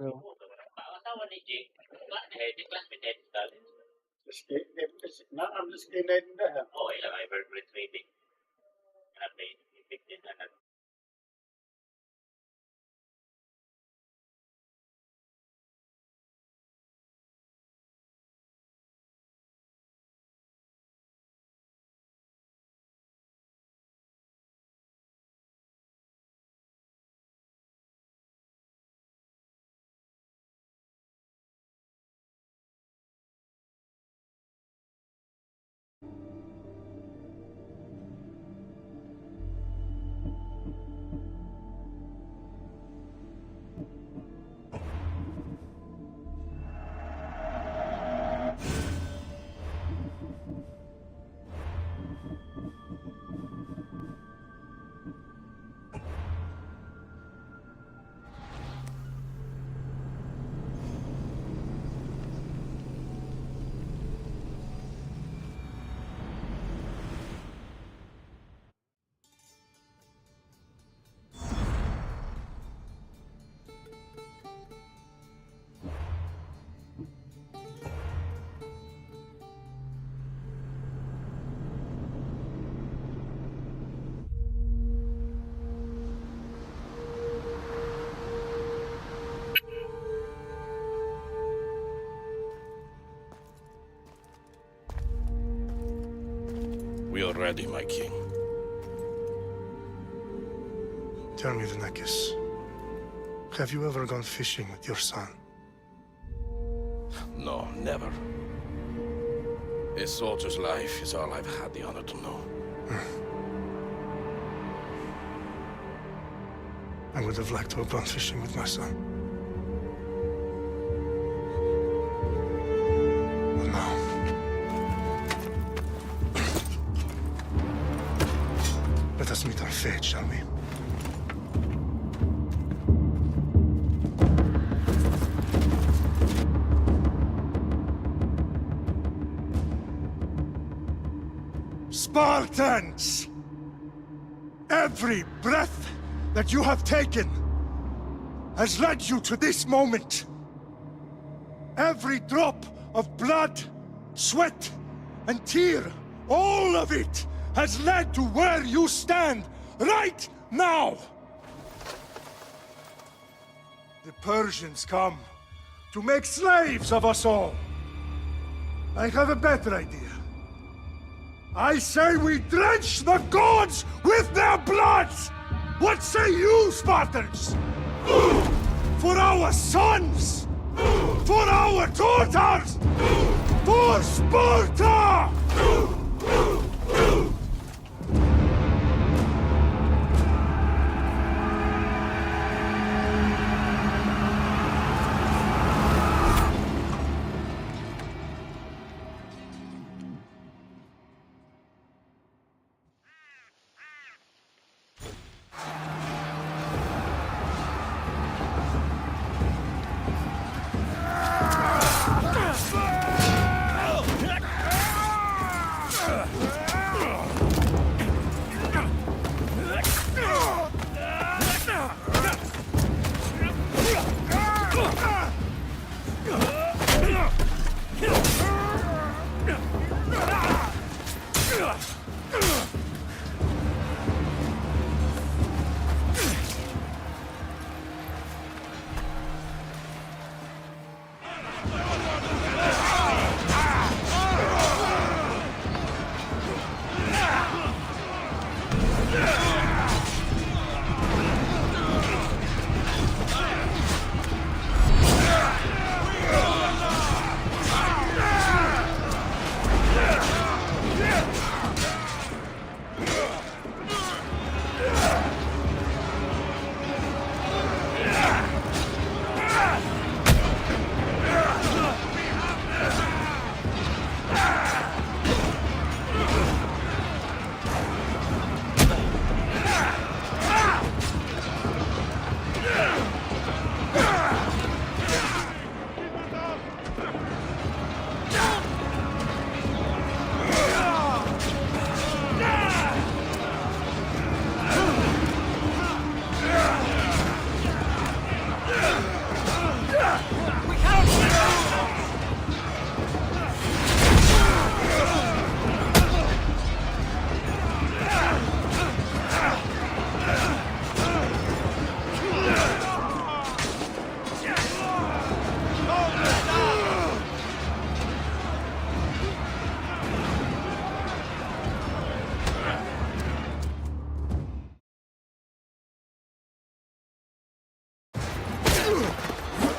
Oh. Skinhead na. We are ready, my king. Tell me, Venekis, have you ever gone fishing with your son? No, never. A soldier's life is all I've had the honor to know. I would have liked to have gone fishing with my son. But now... Let us meet our fate, shall we? Spartans! Every breath that you have taken has led you to this moment. Every drop of blood, sweat, and tear, all of it has led to where you stand right now. The Persians come to make slaves of us all. I have a better idea. I say we drench the gods with their blood! What say you, Spartans? For our sons! For our daughters! For Sparta!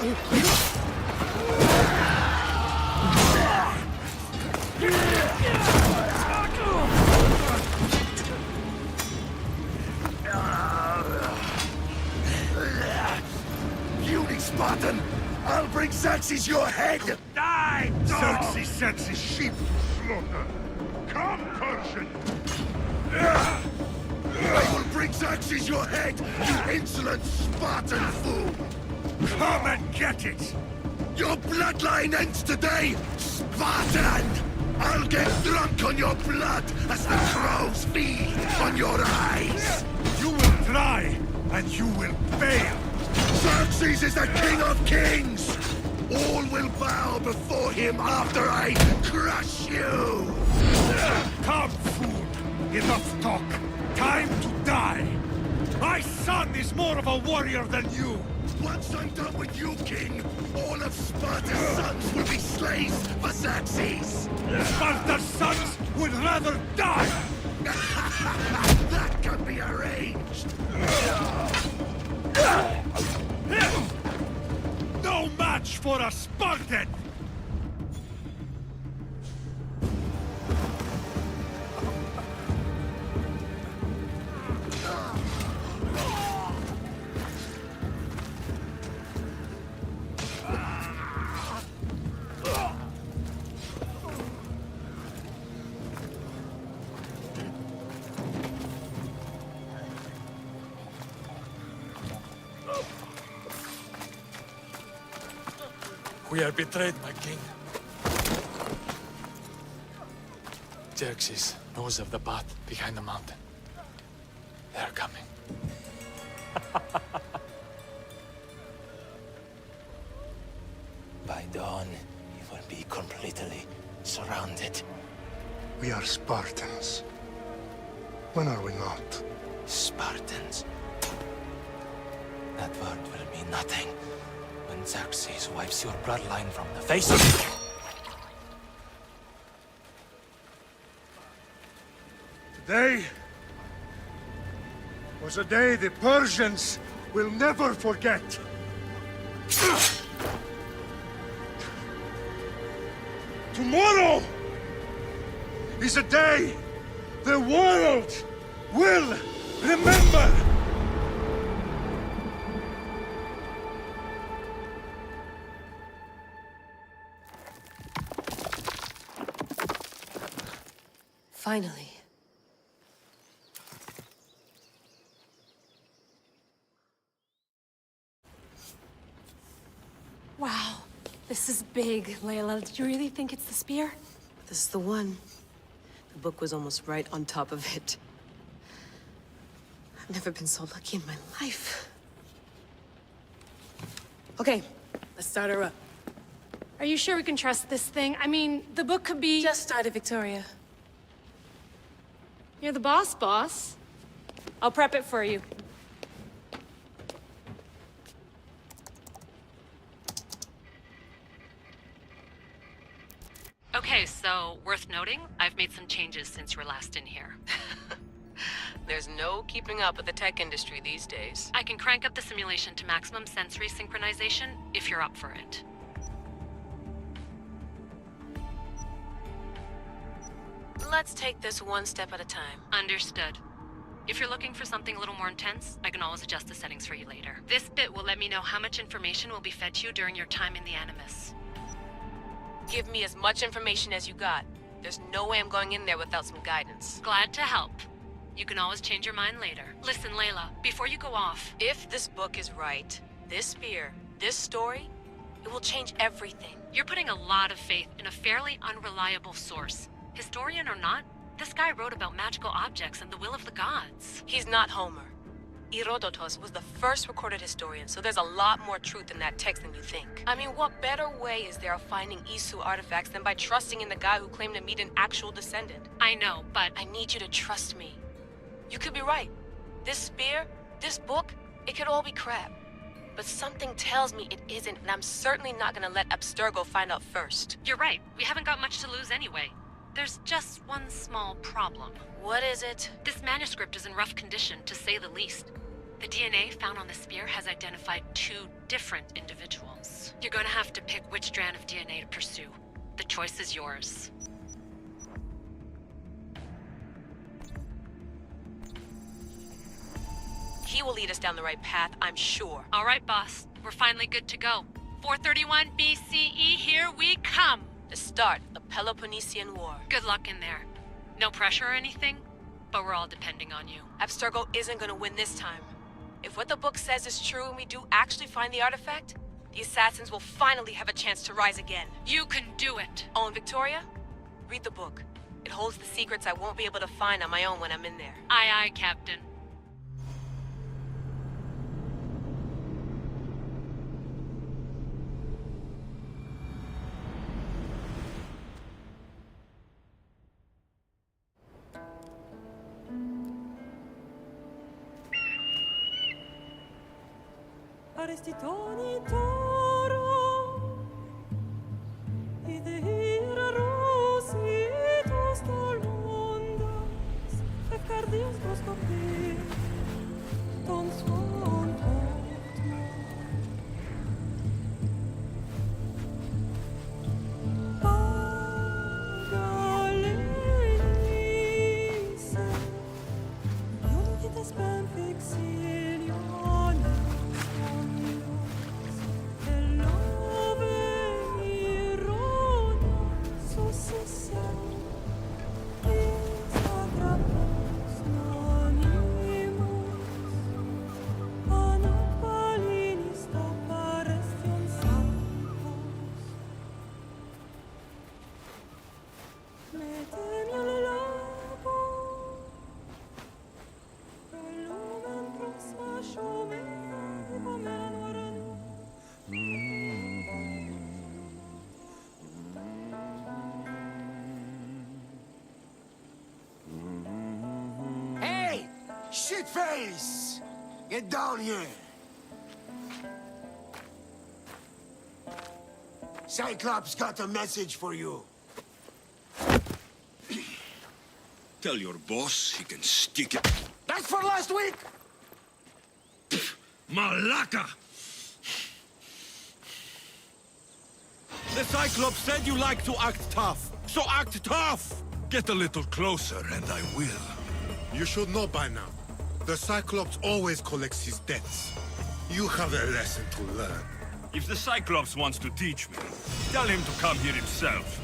Puny Spartan! I'll bring Xerxes your head! Die, dog! Xerxes sets his sheep to slaughter. Come, Persian! I will bring Xerxes your head, you insolent Spartan fool! Come and get it! Your bloodline ends today, Spartan! I'll get drunk on your blood as the crows feed on your eyes! You will try, and you will fail! Xerxes is the king of kings! All will bow before him after I crush you! Come, fool! Enough talk! Time to die! My son is more of a warrior than you! Once I'm done with you, king, all of Sparta's sons will be slaves for Xerxes! Sparta's sons would rather die! That can be arranged! No match for a Spartan! We are betrayed, my king. Xerxes knows of the path behind the mountain. They are coming. By dawn, you will be completely surrounded. We are Spartans. When are we not? Spartans. That word will mean nothing when Xerxes wipes your bloodline from the face of it. Today was a day the Persians will never forget. Tomorrow is a day the world will remember. Finally. Wow, this is big, Layla. Did you really think it's the spear? This is the one. The book was almost right on top of it. I've never been so lucky in my life. Okay, let's start her up. Are you sure we can trust this thing? I mean, the book could be... Just started, Victoria. You're the boss. I'll prep it for you. Okay, so worth noting, I've made some changes since you were last in here. There's no keeping up with the tech industry these days. I can crank up the simulation to maximum sensory synchronization if you're up for it. Let's take this one step at a time. Understood. If you're looking for something a little more intense, I can always adjust the settings for you later. This bit will let me know how much information will be fed to you during your time in the Animus. Give me as much information as you got. There's no way I'm going in there without some guidance. Glad to help. You can always change your mind later. Listen, Layla, before you go off... If this book is right, this spear, this story, it will change everything. You're putting a lot of faith in a fairly unreliable source. Historian or not, this guy wrote about magical objects and the will of the gods. He's not Homer. Herodotus was the first recorded historian, so there's a lot more truth in that text than you think. I mean, what better way is there of finding Isu artifacts than by trusting in the guy who claimed to meet an actual descendant? I know, but... I need you to trust me. You could be right. This spear, this book, it could all be crap. But something tells me it isn't, and I'm certainly not gonna let Abstergo find out first. You're right. We haven't got much to lose anyway. There's just one small problem. What is it? This manuscript is in rough condition, to say the least. The DNA found on the spear has identified 2 different individuals. You're gonna have to pick which strand of DNA to pursue. The choice is yours. He will lead us down the right path, I'm sure. All right, boss. We're finally good to go. 431 BCE, here we come! The start of the Peloponnesian War. Good luck in there. No pressure or anything, but we're all depending on you. Abstergo isn't gonna win this time. If what the book says is true and we do actually find the artifact, the assassins will finally have a chance to rise again. You can do it! Oh, and Victoria? Read the book. It holds the secrets I won't be able to find on my own when I'm in there. Aye, aye, Captain. Arestitoni toro, ide ira rositos tolondas, efcardios proscopir, ton suon portmo. Pagalenice, non vites ben fixiliones. Hey! Shitface! Get down here! Cyclops got a message for you. Tell your boss he can stick it. That's for last week! Malaka! The Cyclops said you like to act tough, so act tough! Get a little closer and I will. You should know by now. The Cyclops always collects his debts. You have a lesson to learn. If the Cyclops wants to teach me, tell him to come here himself.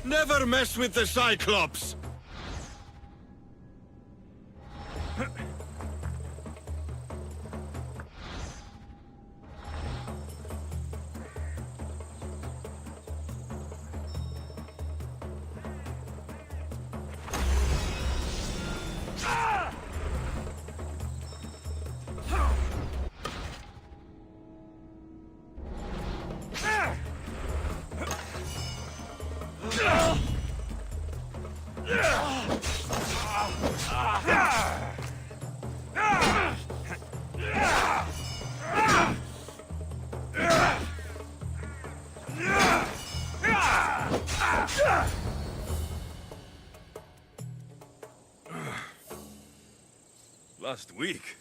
Never mess with the Cyclops! Last week?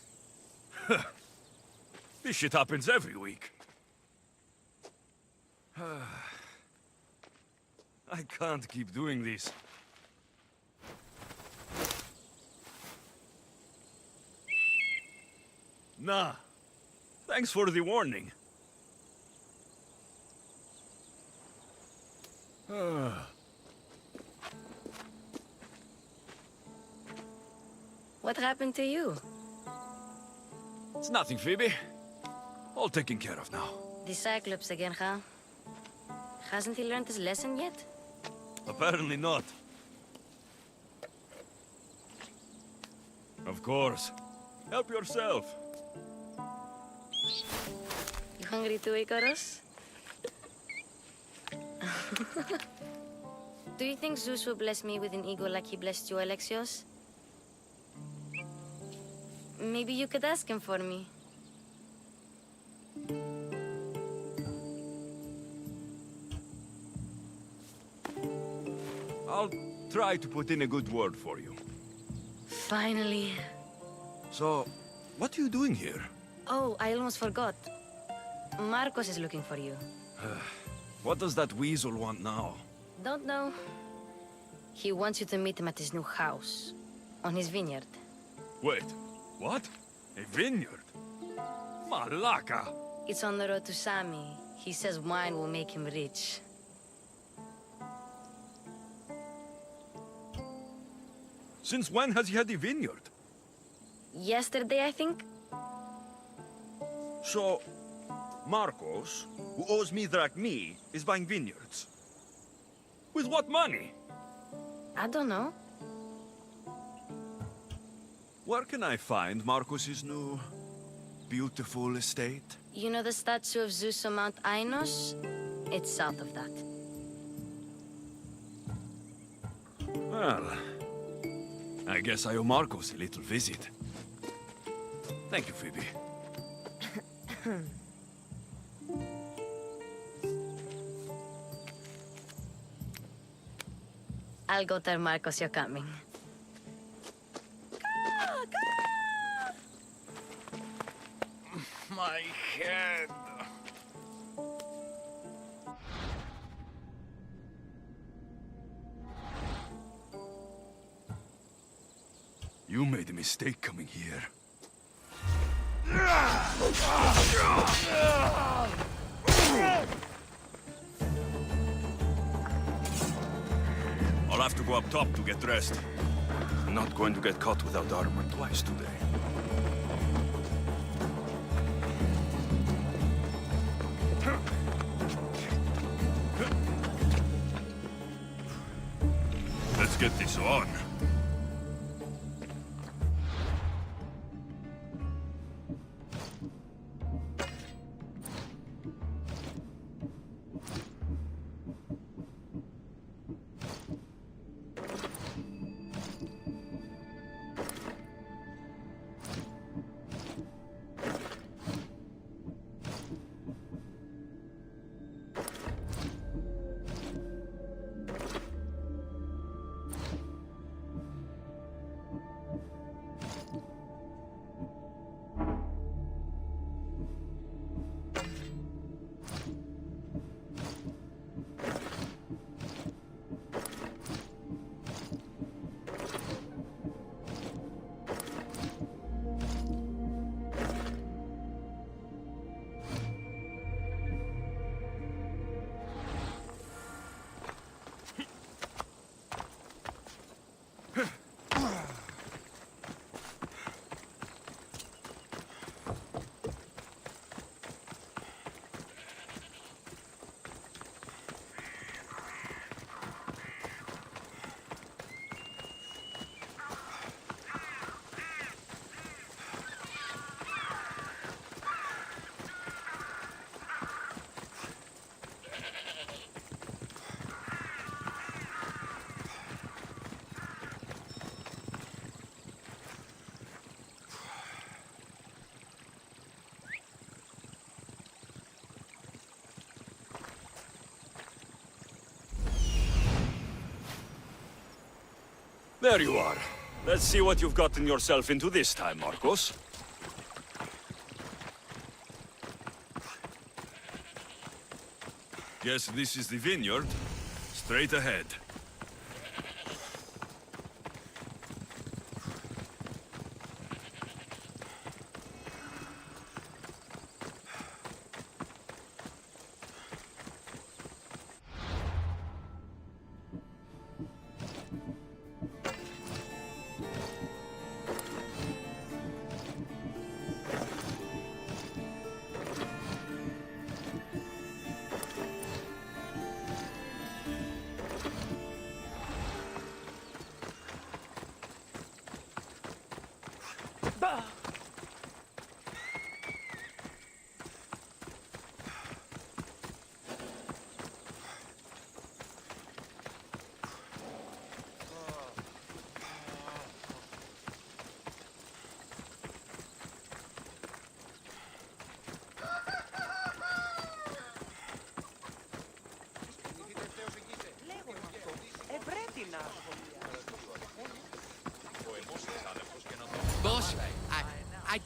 This shit happens every week. I can't keep doing this. Nah. Thanks for the warning. What happened to you? It's nothing, Phoebe. All taken care of now. The Cyclops again, huh? Hasn't he learned his lesson yet? Apparently not. Of course. Help yourself. You hungry too, Icarus? Do you think Zeus will bless me with an ego like he blessed you, Alexios? Maybe you could ask him for me. I'll try to put in a good word for you. Finally. So, What are you doing here? Oh, I almost forgot. Marcos is looking for you. What does that weasel want now? Don't know. He wants you to meet him at his new house. On his vineyard. Wait, what? A vineyard? Malaka! It's on the road to Sami. He says wine will make him rich. Since when has he had a vineyard? Yesterday, I think? So, Marcos, who owes me drachmi, is buying vineyards. With what money? I don't know. Where can I find Marcos's new, beautiful estate? You know the statue of Zeus on Mount Ainos? It's south of that. Well, I guess I owe Marcos a little visit. Thank you, Phoebe. I'll go tell Marcos you're coming. My head. You made a mistake coming here. I'll have to go up top to get dressed. I'm not going to get caught without armor twice today. Let's get this on. There you are. Let's see what you've gotten yourself into this time, Marcos. Guess this is the vineyard. Straight ahead.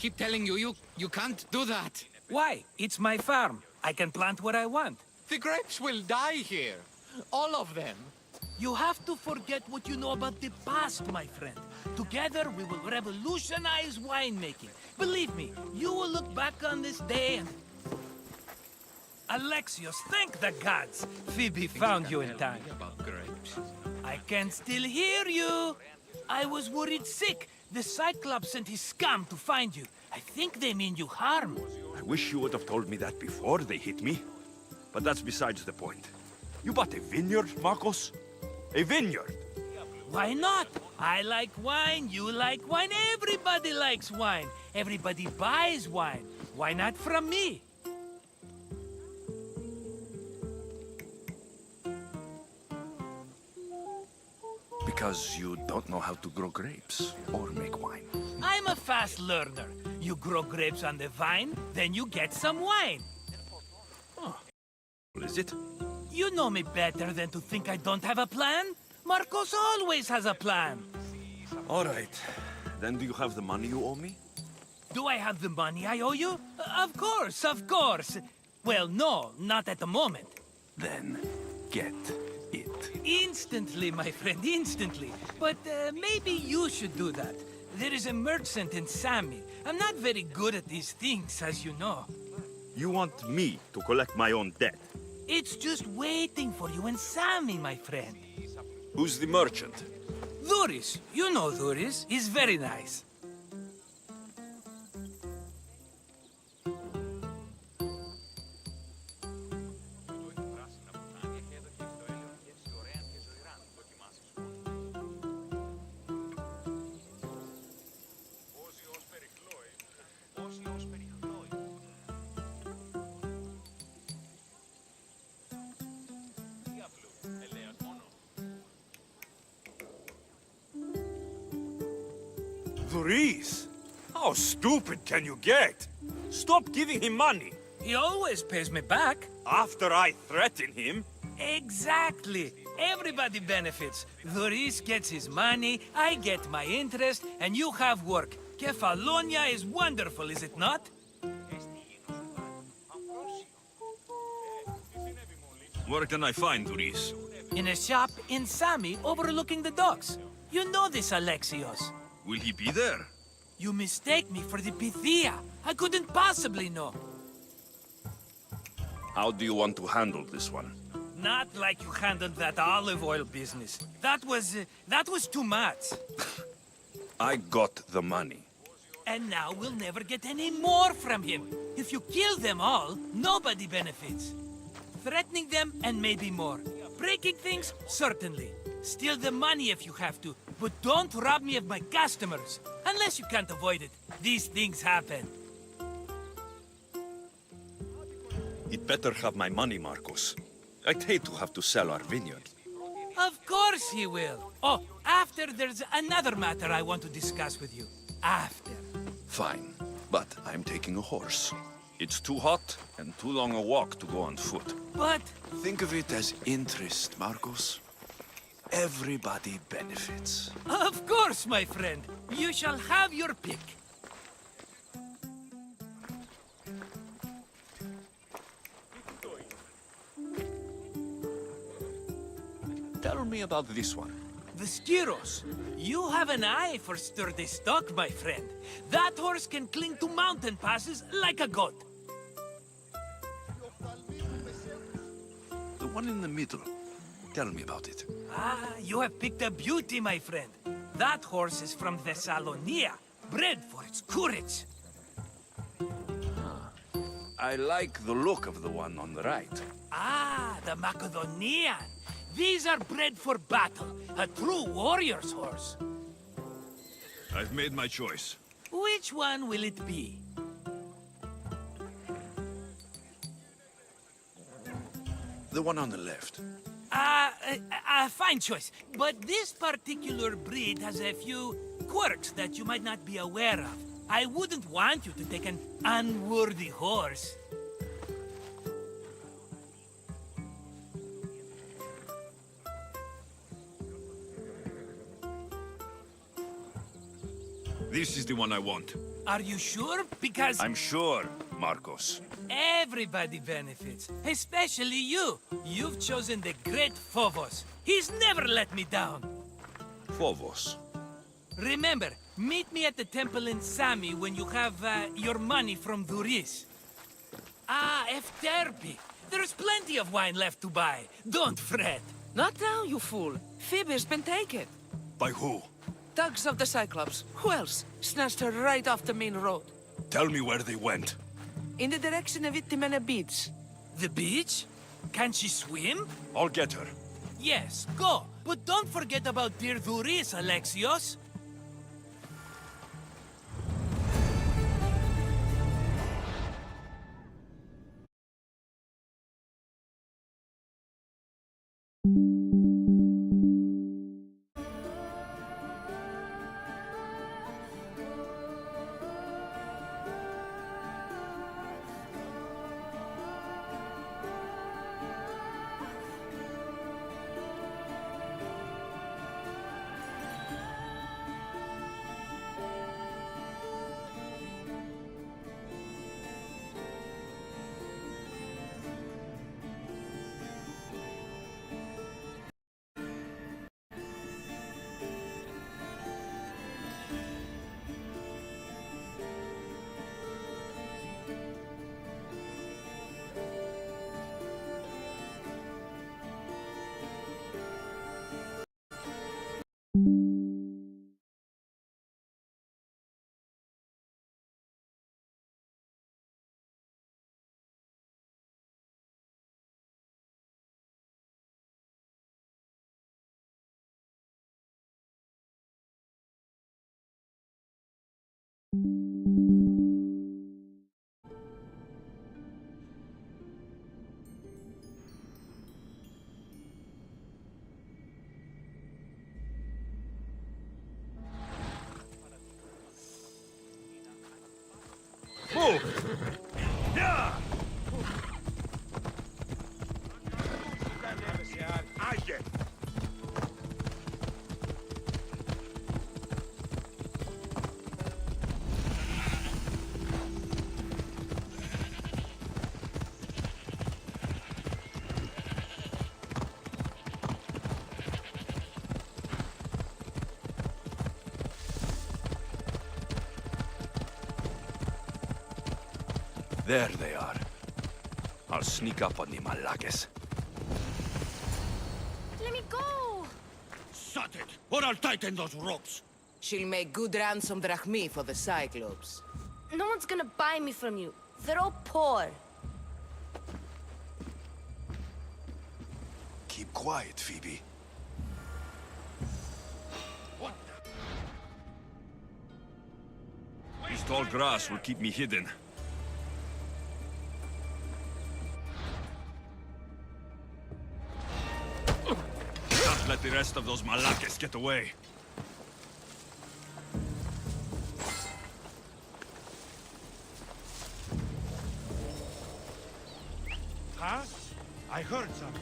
keep telling you can't do that. Why? It's my farm. I can plant what I want. The grapes will die here. All of them. You have to forget what you know about the past, my friend. Together, we will revolutionize winemaking. Believe me, you will look back on this day and... Alexios, thank the gods! Phoebe found you in time. About grapes. I can still hear you! I was worried sick. The Cyclops sent his scum to find you. I think they mean you harm. I wish you would have told me that before they hit me. But that's besides the point. You bought a vineyard, Marcos? A vineyard? Why not? I like wine, you like wine, everybody likes wine. Everybody buys wine. Why not from me? Because you don't know how to grow grapes or make wine. I'm a fast learner. You grow grapes on the vine, then you get some wine. Is it? You know me better than to think I don't have a plan. Marcos always has a plan. All right. Then do you have the money you owe me? Do I have the money I owe you? Of course, of course. Well, no, not at the moment. Then get it. Instantly, my friend, instantly. But maybe you should do that. There is a merchant in Sami. I'm not very good at these things, as you know. You want me to collect my own debt? It's just waiting for you in Sami, my friend. Who's the merchant? Dhuris. You know Dhuris. He's very nice. Dhuris! How stupid can you get? Stop giving him money! He always pays me back. After I threaten him? Exactly. Everybody benefits. Dhuris gets his money, I get my interest, and you have work. Kefalonia is wonderful, is it not? Where can I find Dhuris? In a shop in Sami overlooking the docks. You know this, Alexios. Will he be there? You mistake me for the Pythia. I couldn't possibly know. How do you want to handle this one? Not like you handled that olive oil business. That was too much. I got the money. And now we'll never get any more from him. If you kill them all, nobody benefits. Threatening them, and maybe more. Breaking things, certainly. Steal the money if you have to, but don't rob me of my customers. Unless you can't avoid it. These things happen. He'd better have my money, Marcos. I'd hate to have to sell our vineyard. Of course he will. Oh, after there's another matter I want to discuss with you. After. Fine, but I'm taking a horse. It's too hot and too long a walk to go on foot. But... Think of it as interest, Marcos. Everybody benefits. Of course, my friend. You shall have your pick. Tell me about this one. The Skiros. You have an eye for sturdy stock, my friend. That horse can cling to mountain passes like a goat. The one in the middle. Tell me about it. Ah, you have picked a beauty, my friend. That horse is from Thessalonia, bred for its courage. I like the look of the one on the right. Ah, the Macedonian. These are bred for battle, a true warrior's horse. I've made my choice. Which one will it be? The one on the left. Fine choice. But this particular breed has a few quirks that you might not be aware of. I wouldn't want you to take an unworthy horse. This is the one I want. Are you sure? Because I'm sure, Marcos. everybody benefits, especially you. You've chosen the great Phobos. He's never let me down. Phobos. Remember, meet me at the temple in Sami when you have your money from Duris. Ah, Efterpi. There's plenty of wine left to buy. Don't fret. Not now, you fool. Phoebe's been taken. By who? Thugs of the Cyclops. Who else? Snatched her right off the main road. Tell me where they went. In the direction of Itimena Beach. The beach? Can she swim? I'll get her. Yes, go. But don't forget about dear Duris, Alexios. There they are. I'll sneak up on the Malakes. Let me go! Shut it, or I'll tighten those ropes. She'll make good ransom drachmi for the Cyclops. No one's gonna buy me from you. They're all poor. Keep quiet, Phoebe. What? This tall grass will keep me hidden. Can't let the rest of those Malakes get away. Huh? I heard something.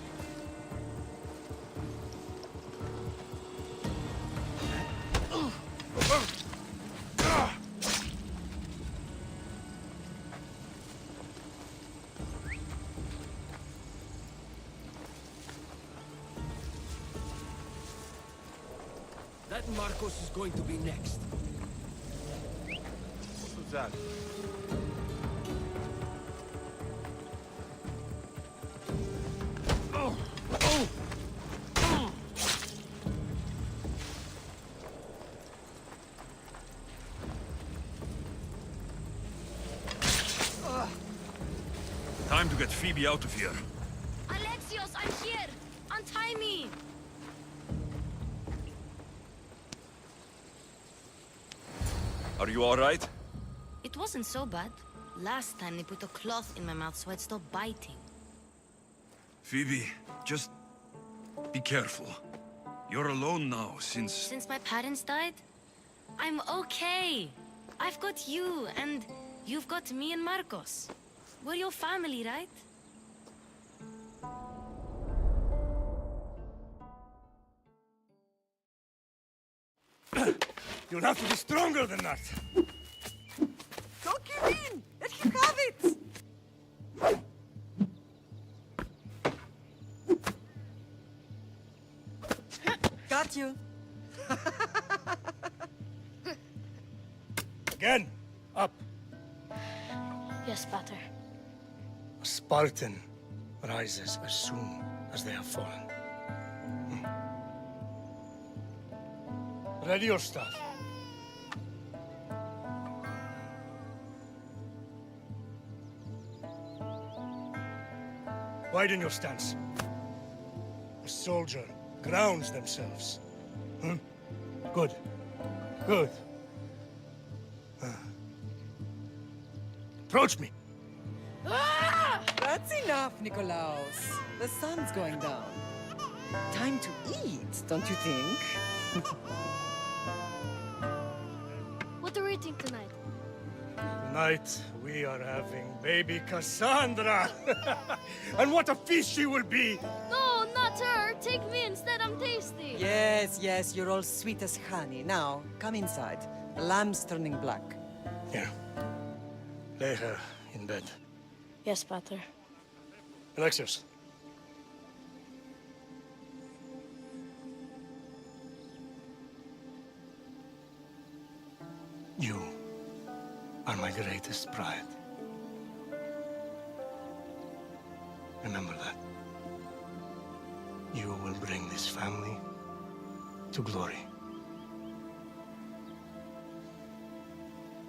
That Marcos is going to be next. Who's that? Time to get Phoebe out of here. Alexios, I'm here! Untie me! Are you all right? It wasn't so bad. Last time they put a cloth in my mouth so I'd stop biting. Phoebe, just be careful. You're alone now since... Since my parents died, I'm okay. I've got you, and you've got me and Marcos. We're your family, right? You'll have to be stronger than that. Don't give in! Let him have it! Got you. Again, up. Yes, Pater. A Spartan rises as soon as they have fallen. Ready your staff. Widen your stance. A soldier grounds themselves. Good. Good. Approach me. That's enough, Nikolaos. The sun's going down. Time to eat, don't you think? What are we eating tonight? Tonight, we are having baby Cassandra. And what a feast she will be! No, not her! Take me instead, I'm tasty! Yes, yes, you're all sweet as honey. Now, come inside. The lamb's turning black. Here. Lay her in bed. Yes, Pater. Alexios. You are my greatest pride. Remember that. You will bring this family to glory.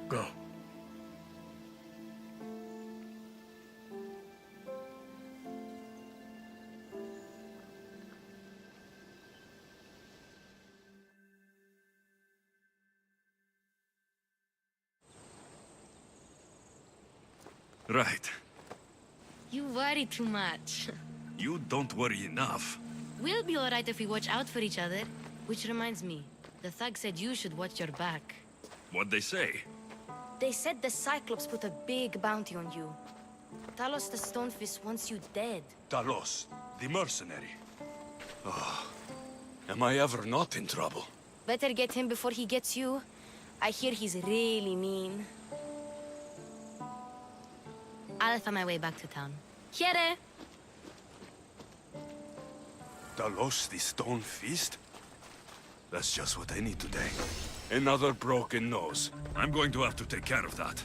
Go. Right. You worry too much. You don't worry enough. We'll be alright if we watch out for each other. Which reminds me, the thug said you should watch your back. What'd they say? They said the Cyclops put a big bounty on you. Talos the Stonefist wants you dead. Talos, the mercenary. Oh, am I ever not in trouble? Better get him before he gets you. I hear he's really mean. I'll find my way back to town. Here! Talos, the Stone Fist? That's just what I need today. Another broken nose. I'm going to have to take care of that.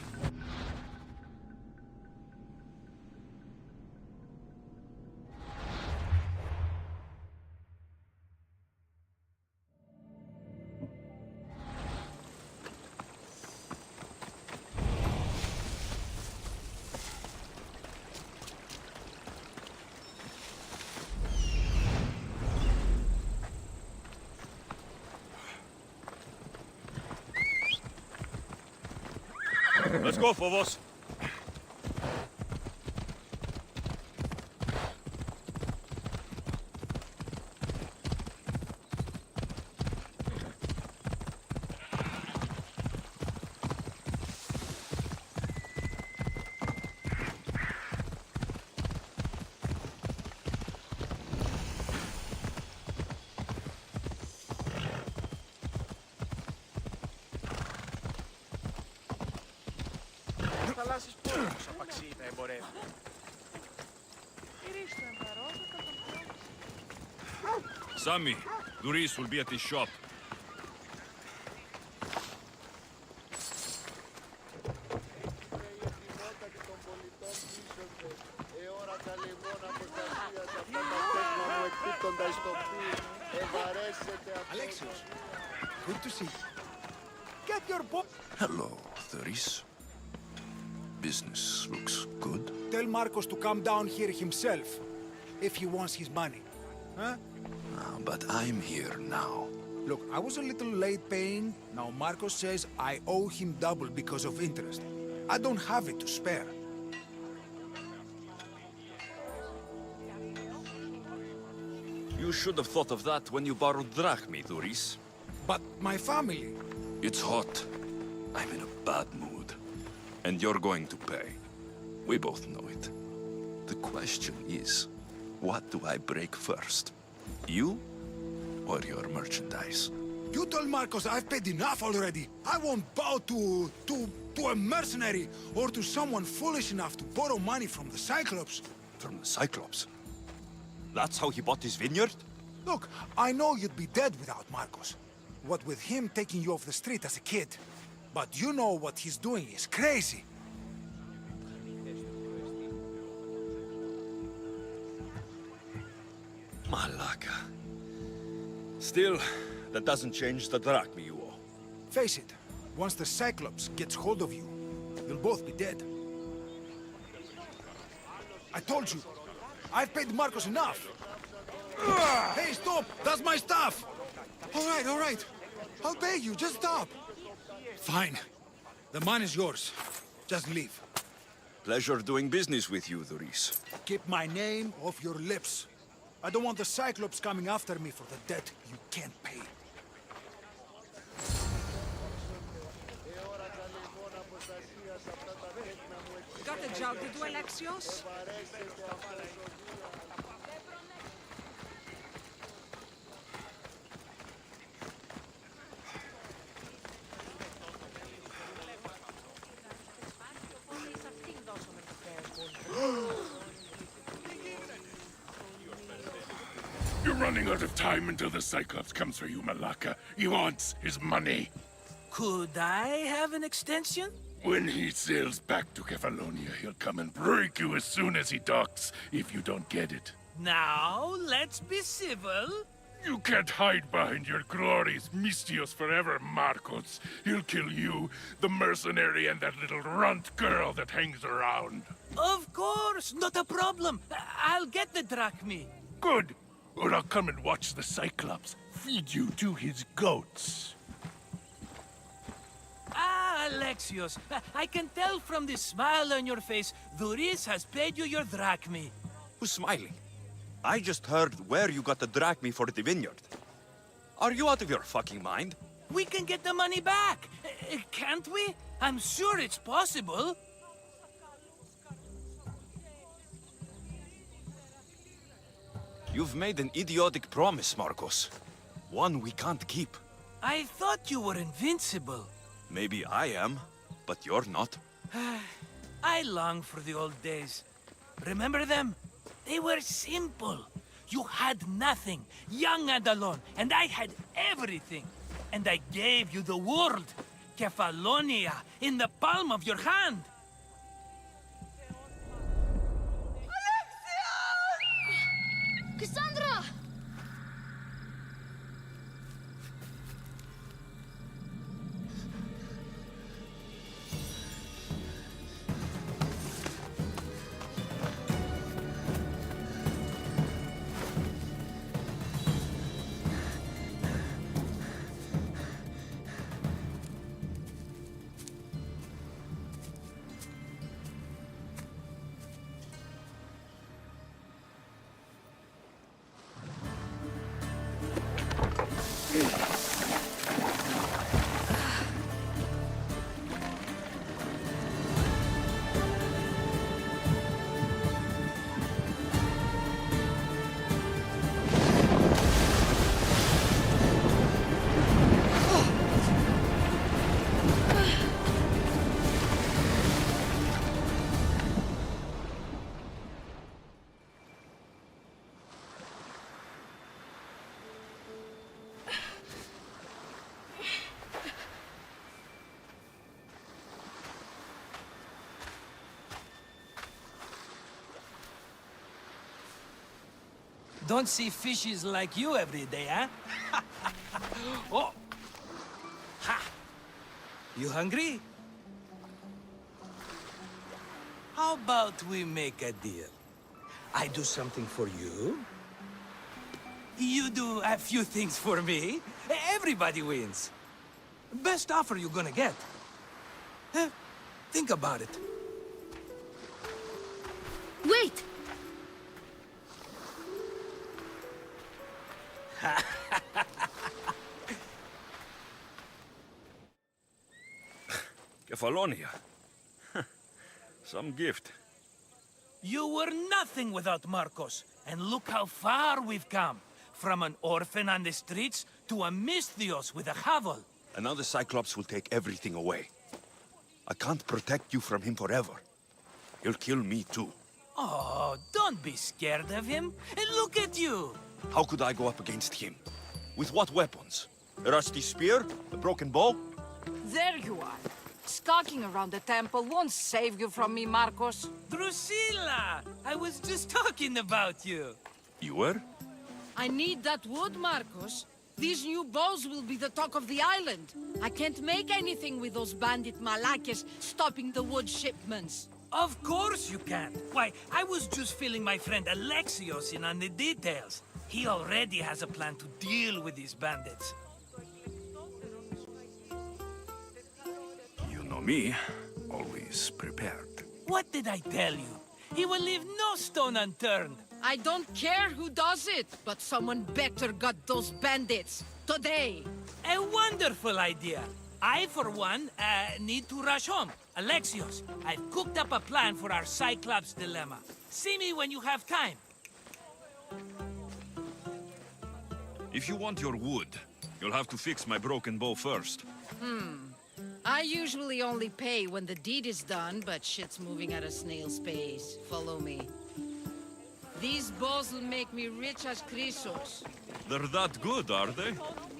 Let's go, Phobos. Sammy, Luris will be at his shop. Alexios, good to see you. Get your book. Hello, Thuris. Business looks good. Tell Marcos to come down here himself, if he wants his money. Huh? But I'm here now. Look, I was a little late paying. Now Marcos says I owe him double because of interest. I don't have it to spare. You should have thought of that when you borrowed drachmi, Thuris. But my family... It's hot. I'm in a bad mood. And you're going to pay. We both know it. The question is, what do I break first? You or your merchandise? You told Marcos I've paid enough already. I won't bow to a mercenary or to someone foolish enough to borrow money from the Cyclops. From the Cyclops? That's how he bought his vineyard? Look, I know you'd be dead without Marcos. What with him taking you off the street as a kid. But you know what he's doing is crazy. Malaka. Still, that doesn't change the drachma you owe. Face it, once the Cyclops gets hold of you, you'll both be dead. I told you, I've paid Marcos enough. Hey, stop! That's my stuff! All right. I'll pay you, just stop. Fine. The money's yours. Just leave. Pleasure doing business with you, Doris. Keep my name off your lips. I don't want the Cyclops coming after me for the debt you can't pay. Got a job to do, Alexios? You're running out of time until the Cyclops comes for you, Malaka. He wants his money. Could I have an extension? When he sails back to Kefalonia, he'll come and break you as soon as he docks, if you don't get it. Now, let's be civil. You can't hide behind your glories, Mistios forever, Marcos. He'll kill you, the mercenary, and that little runt girl that hangs around. Of course, not a problem. I'll get the drachma. Good. Or I'll come and watch the Cyclops feed you to his goats. Ah, Alexios, I can tell from the smile on your face, Doris has paid you your drachma. Who's smiling? I just heard where you got the drachma for the vineyard. Are you out of your fucking mind? We can get the money back, can't we? I'm sure it's possible. You've made an idiotic promise, Marcos. One we can't keep. I thought you were invincible. Maybe I am, but you're not. I long for the old days. Remember them? They were simple. You had nothing, young and alone, and I had everything. And I gave you the world, Kefalonia, in the palm of your hand. Cassandra! Don't see fishes like you every day, huh? Oh! Ha! You hungry? How about we make a deal? I do something for you. You do a few things for me. Everybody wins. Best offer you're gonna get. Think about it. Wait! Kefalonia. Some gift. You were nothing without Marcos, and look how far we've come. From an orphan on the streets to a Misthios with a hovel. And now the Cyclops will take everything away. I can't protect you from him forever. He'll kill me too. Oh, don't be scared of him. And look at you. How could I go up against him? With what weapons? A rusty spear? A broken bow? There you are. Skulking around the temple won't save you from me, Marcos. Drusilla! I was just talking about you. You were? I need that wood, Marcos. These new bows will be the talk of the island. I can't make anything with those bandit malakes stopping the wood shipments. Of course you can. Why, I was just filling my friend Alexios in on the details. He already has a plan to deal with these bandits. You know me, always prepared. What did I tell you? He will leave no stone unturned. I don't care who does it, but someone better got those bandits. Today. A wonderful idea. I, for one, need to rush home. Alexios, I've cooked up a plan for our Cyclops dilemma. See me when you have time. If you want your wood, you'll have to fix my broken bow first. I usually only pay when the deed is done, but shit's moving at a snail's pace. Follow me. These bows will make me rich as Chrysos. They're that good, are they?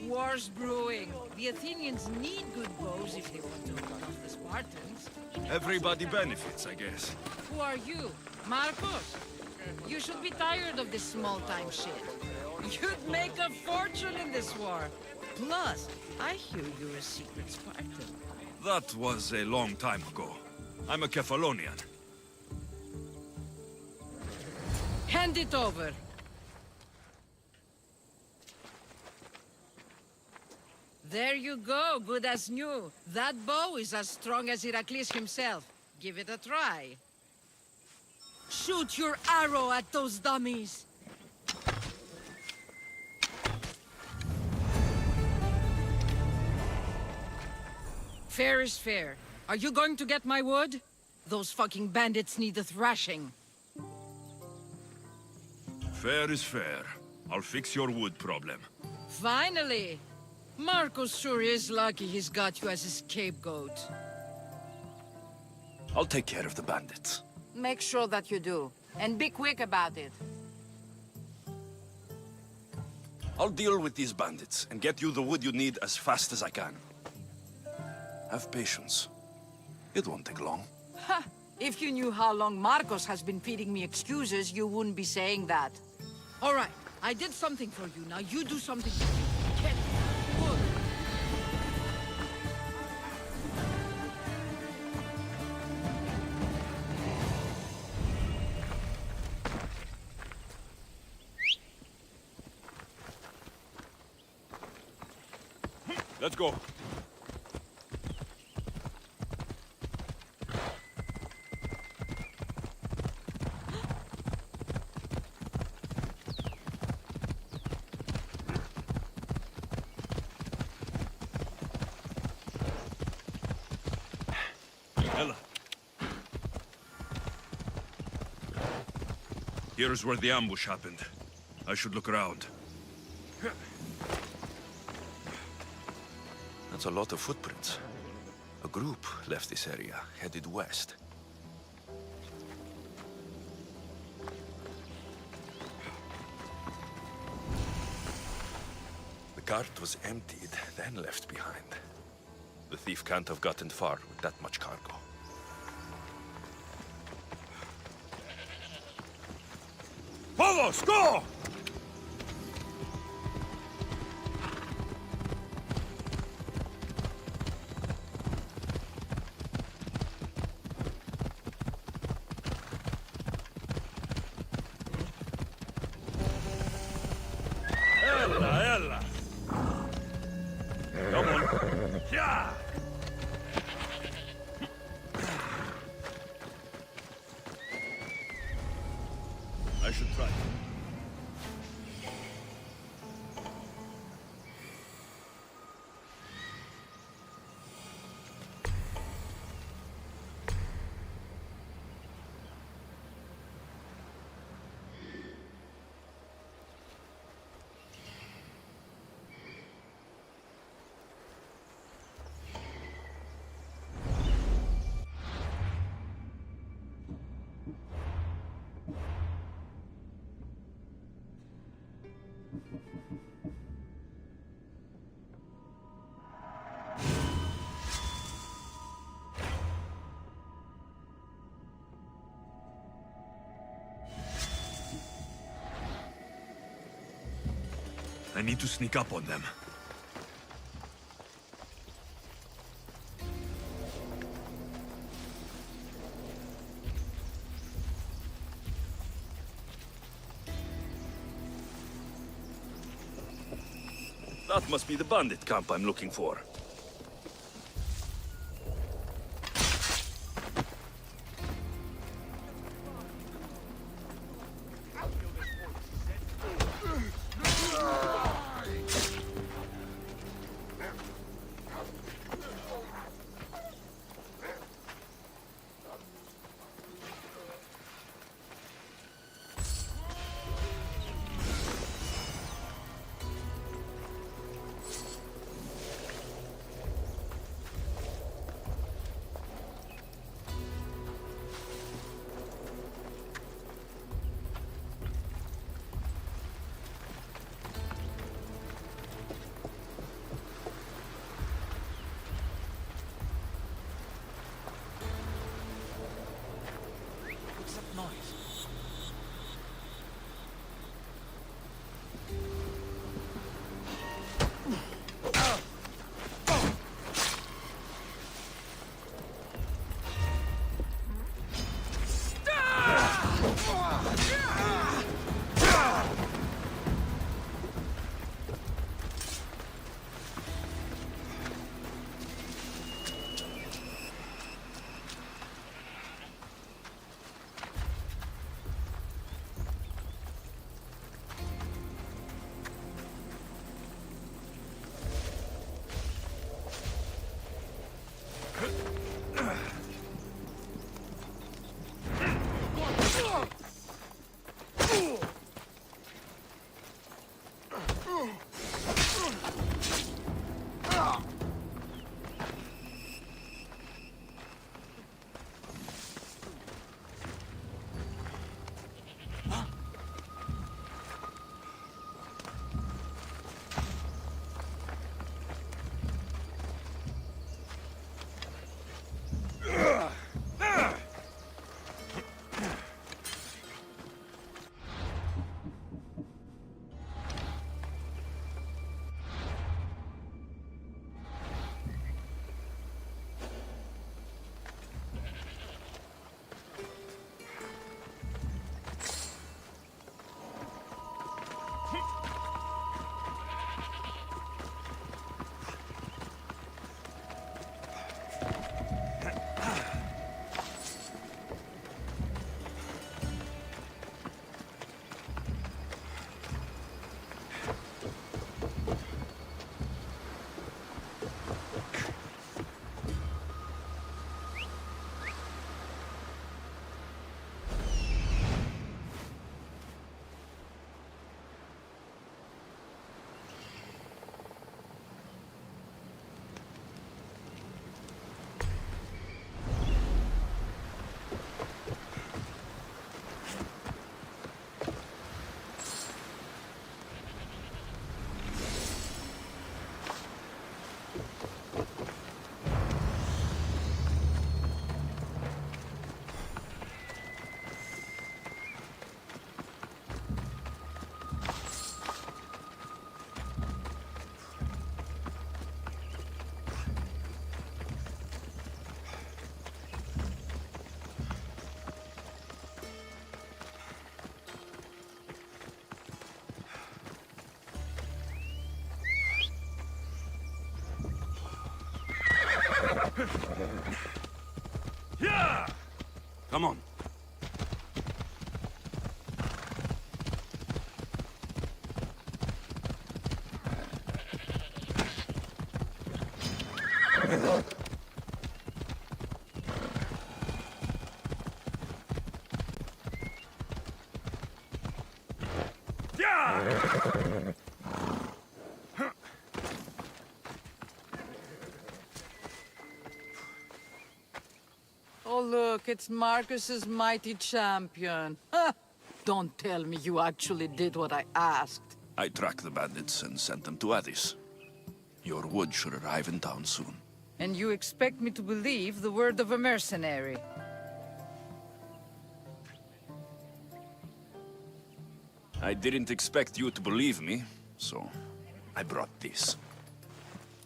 War's brewing. The Athenians need good bows if they want to cut off the Spartans. Everybody benefits, I guess. Who are you? Marcos? You should be tired of this small-time shit. You'd make a fortune in this war. Plus, I hear you're a secret Spartan. That was a long time ago. I'm a Kephalonian. Hand it over. There you go, good as new. That bow is as strong as Heracles himself. Give it a try. Shoot your arrow at those dummies. Fair is fair. Are you going to get my wood? Those fucking bandits need a thrashing. Fair is fair. I'll fix your wood problem. Finally! Marcos sure is lucky he's got you as a scapegoat. I'll take care of the bandits. Make sure that you do. And be quick about it. I'll deal with these bandits and get you the wood you need as fast as I can. Have patience. It won't take long. Ha! If you knew how long Marcos has been feeding me excuses, you wouldn't be saying that. All right, I did something for you. Now you do something for me. Get wood. Let's go. Ella. Here's where the ambush happened. I should look around. That's a lot of footprints. A group left this area, headed west. The cart was emptied, then left behind. The thief can't have gotten far with that much cargo. Vamos, go! Ella! Come on. Yeah! I should try. I need to sneak up on them. That must be the bandit camp I'm looking for. Yeah! Come on. Oh, look, it's Marcus's mighty champion. Ha! Don't tell me you actually did what I asked. I tracked the bandits and sent them to Odyssey. Your wood should arrive in town soon. And you expect me to believe the word of a mercenary? I didn't expect you to believe me, so I brought this.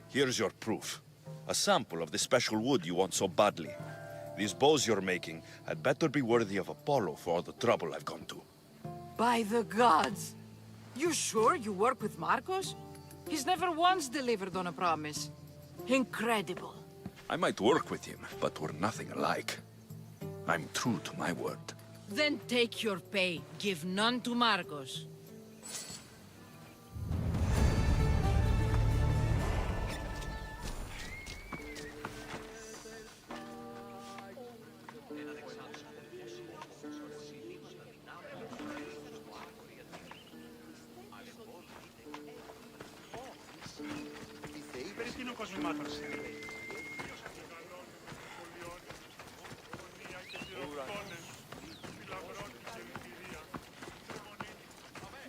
Here's your proof. A sample of the special wood you want so badly. These bows you're making had better be worthy of Apollo for all the trouble I've gone to. By the gods! You sure you work with Marcos? He's never once delivered on a promise. Incredible. I might work with him, but we're nothing alike. I'm true to my word. Then take your pay. Give none to Marcos.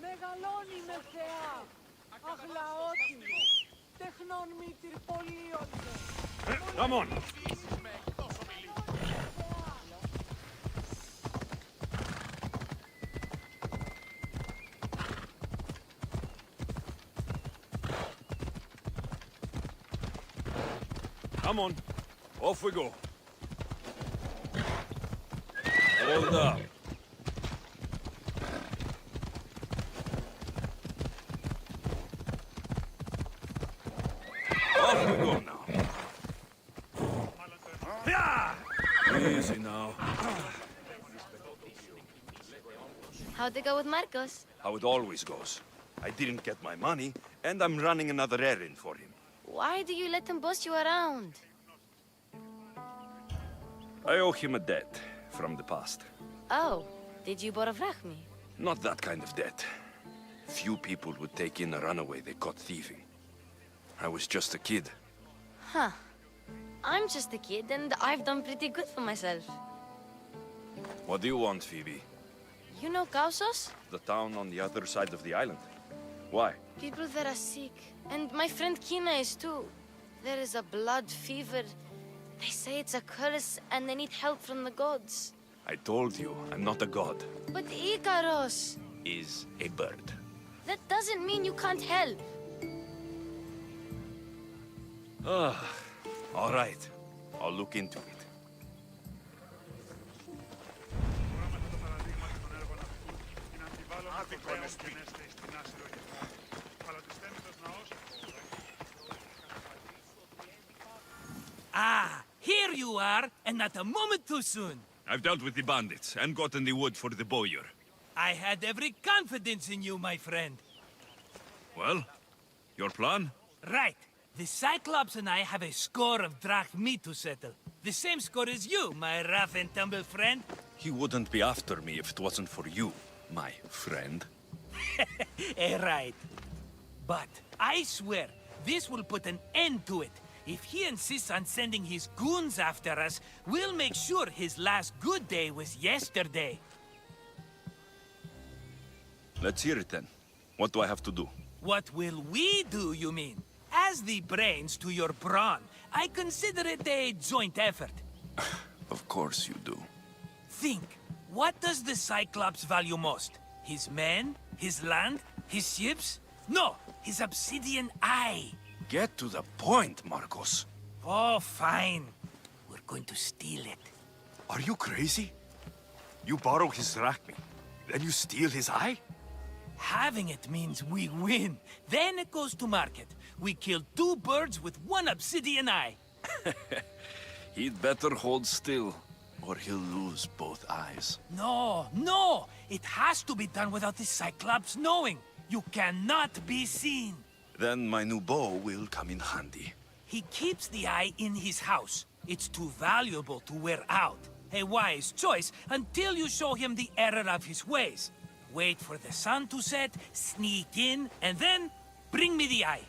Μεγαλώνει με θεά, αχλαότη, τεχνών μήτυρ πολίονται. Come on! Come on. Off we go. Hold up. Off we go now. Easy now. How'd it go with Marcos? How it always goes. I didn't get my money, and I'm running another errand for him. Why do you let him boss you around? I owe him a debt from the past. Oh, did you borrow me? Not that kind of debt. Few people would take in a runaway they caught thieving. I was just a kid. Huh. I'm just a kid and I've done pretty good for myself. What do you want, Phoebe? You know Kausos? The town on the other side of the island. Why? People there are sick. And my friend Kina is too. There is a blood fever. They say it's a curse and they need help from the gods. I told you, I'm not a god. But Ikaros! Is a bird. That doesn't mean you can't help. All right. I'll look into it. Ah, here you are, and not a moment too soon. I've dealt with the bandits and gotten the wood for the bowyer. I had every confidence in you, my friend. Well, your plan? Right. The Cyclops and I have a score of drachmi to settle. The same score as you, my rough and tumble friend. He wouldn't be after me if it wasn't for you, my friend. Right. But I swear, this will put an end to it. If he insists on sending his goons after us, we'll make sure his last good day was yesterday. Let's hear it then. What do I have to do? What will we do, you mean? As the brains to your brawn, I consider it a joint effort. Of course you do. Think, what does the Cyclops value most? His men? His land? His ships? No, his obsidian eye. Get to the point, Marcos. Oh, fine. We're going to steal it. Are you crazy? You borrow his drachmi, then you steal his eye? Having it means we win. Then it goes to market. We kill 2 birds with 1 obsidian eye. He'd better hold still, or he'll lose both eyes. No, no! It has to be done without the Cyclops knowing. You cannot be seen. Then my new bow will come in handy. He keeps the eye in his house. It's too valuable to wear out. A wise choice until you show him the error of his ways. Wait for the sun to set, sneak in, and then bring me the eye.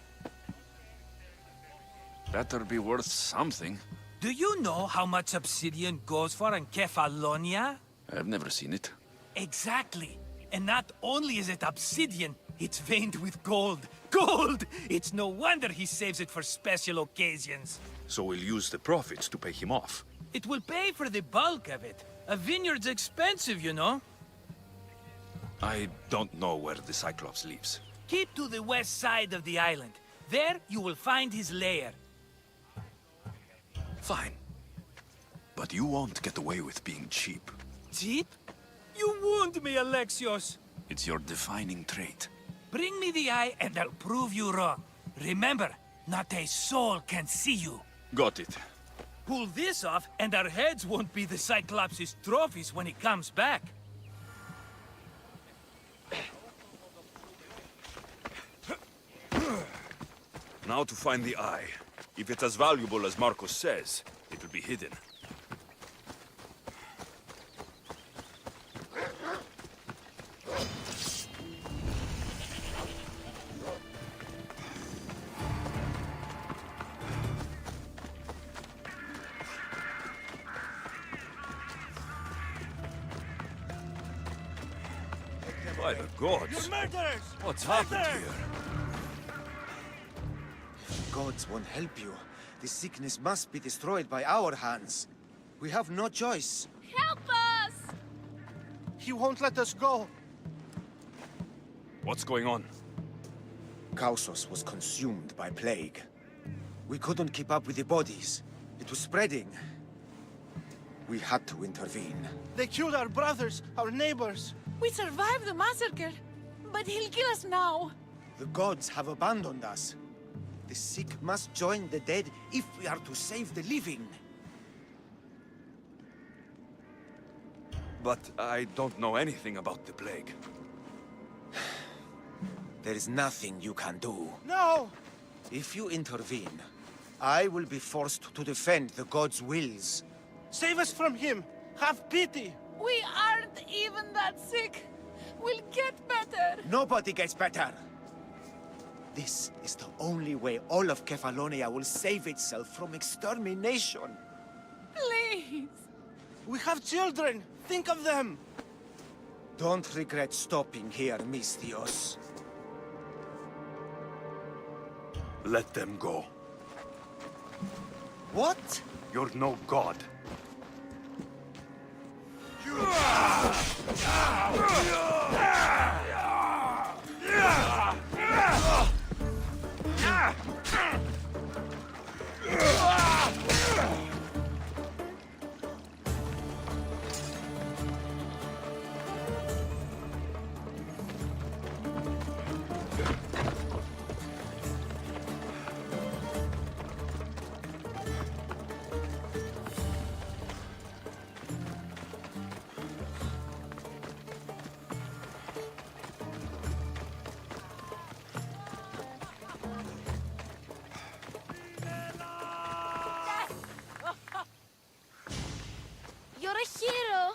Better be worth something. Do you know how much obsidian goes for in Kefalonia? I've never seen it. Exactly. And not only is it obsidian, It's veined with gold. Gold! It's no wonder he saves it for special occasions. So we'll use the profits to pay him off. It will pay for the bulk of it. A vineyard's expensive, you know. I don't know where the Cyclops lives. Keep to the west side of the island. There, you will find his lair. Fine. But you won't get away with being cheap. Cheap? You wound me, Alexios. It's your defining trait. Bring me the eye and I'll prove you wrong. Remember, not a soul can see you. Got it. Pull this off and our heads won't be the Cyclops' trophies when he comes back. Now to find the eye. If it's as valuable as Marcos says, it will be hidden. By the gods! You're murderers! What's happened here? If the gods won't help you, this sickness must be destroyed by our hands. We have no choice. Help us! He won't let us go. What's going on? Kausos was consumed by plague. We couldn't keep up with the bodies. It was spreading. We had to intervene. They killed our brothers, our neighbors. We survived the massacre, but he'll kill us now. The gods have abandoned us. The sick must join the dead if we are to save the living. But I don't know anything about the plague. There is nothing you can do. No! If you intervene, I will be forced to defend the gods' wills. Save us from him! Have pity! We aren't even that sick. We'll get better. Nobody gets better! This is the only way all of Kefalonia will save itself from extermination. Please. We have children! Think of them! Don't regret stopping here, Mistios. Let them go. What? You're no god. You're a hero.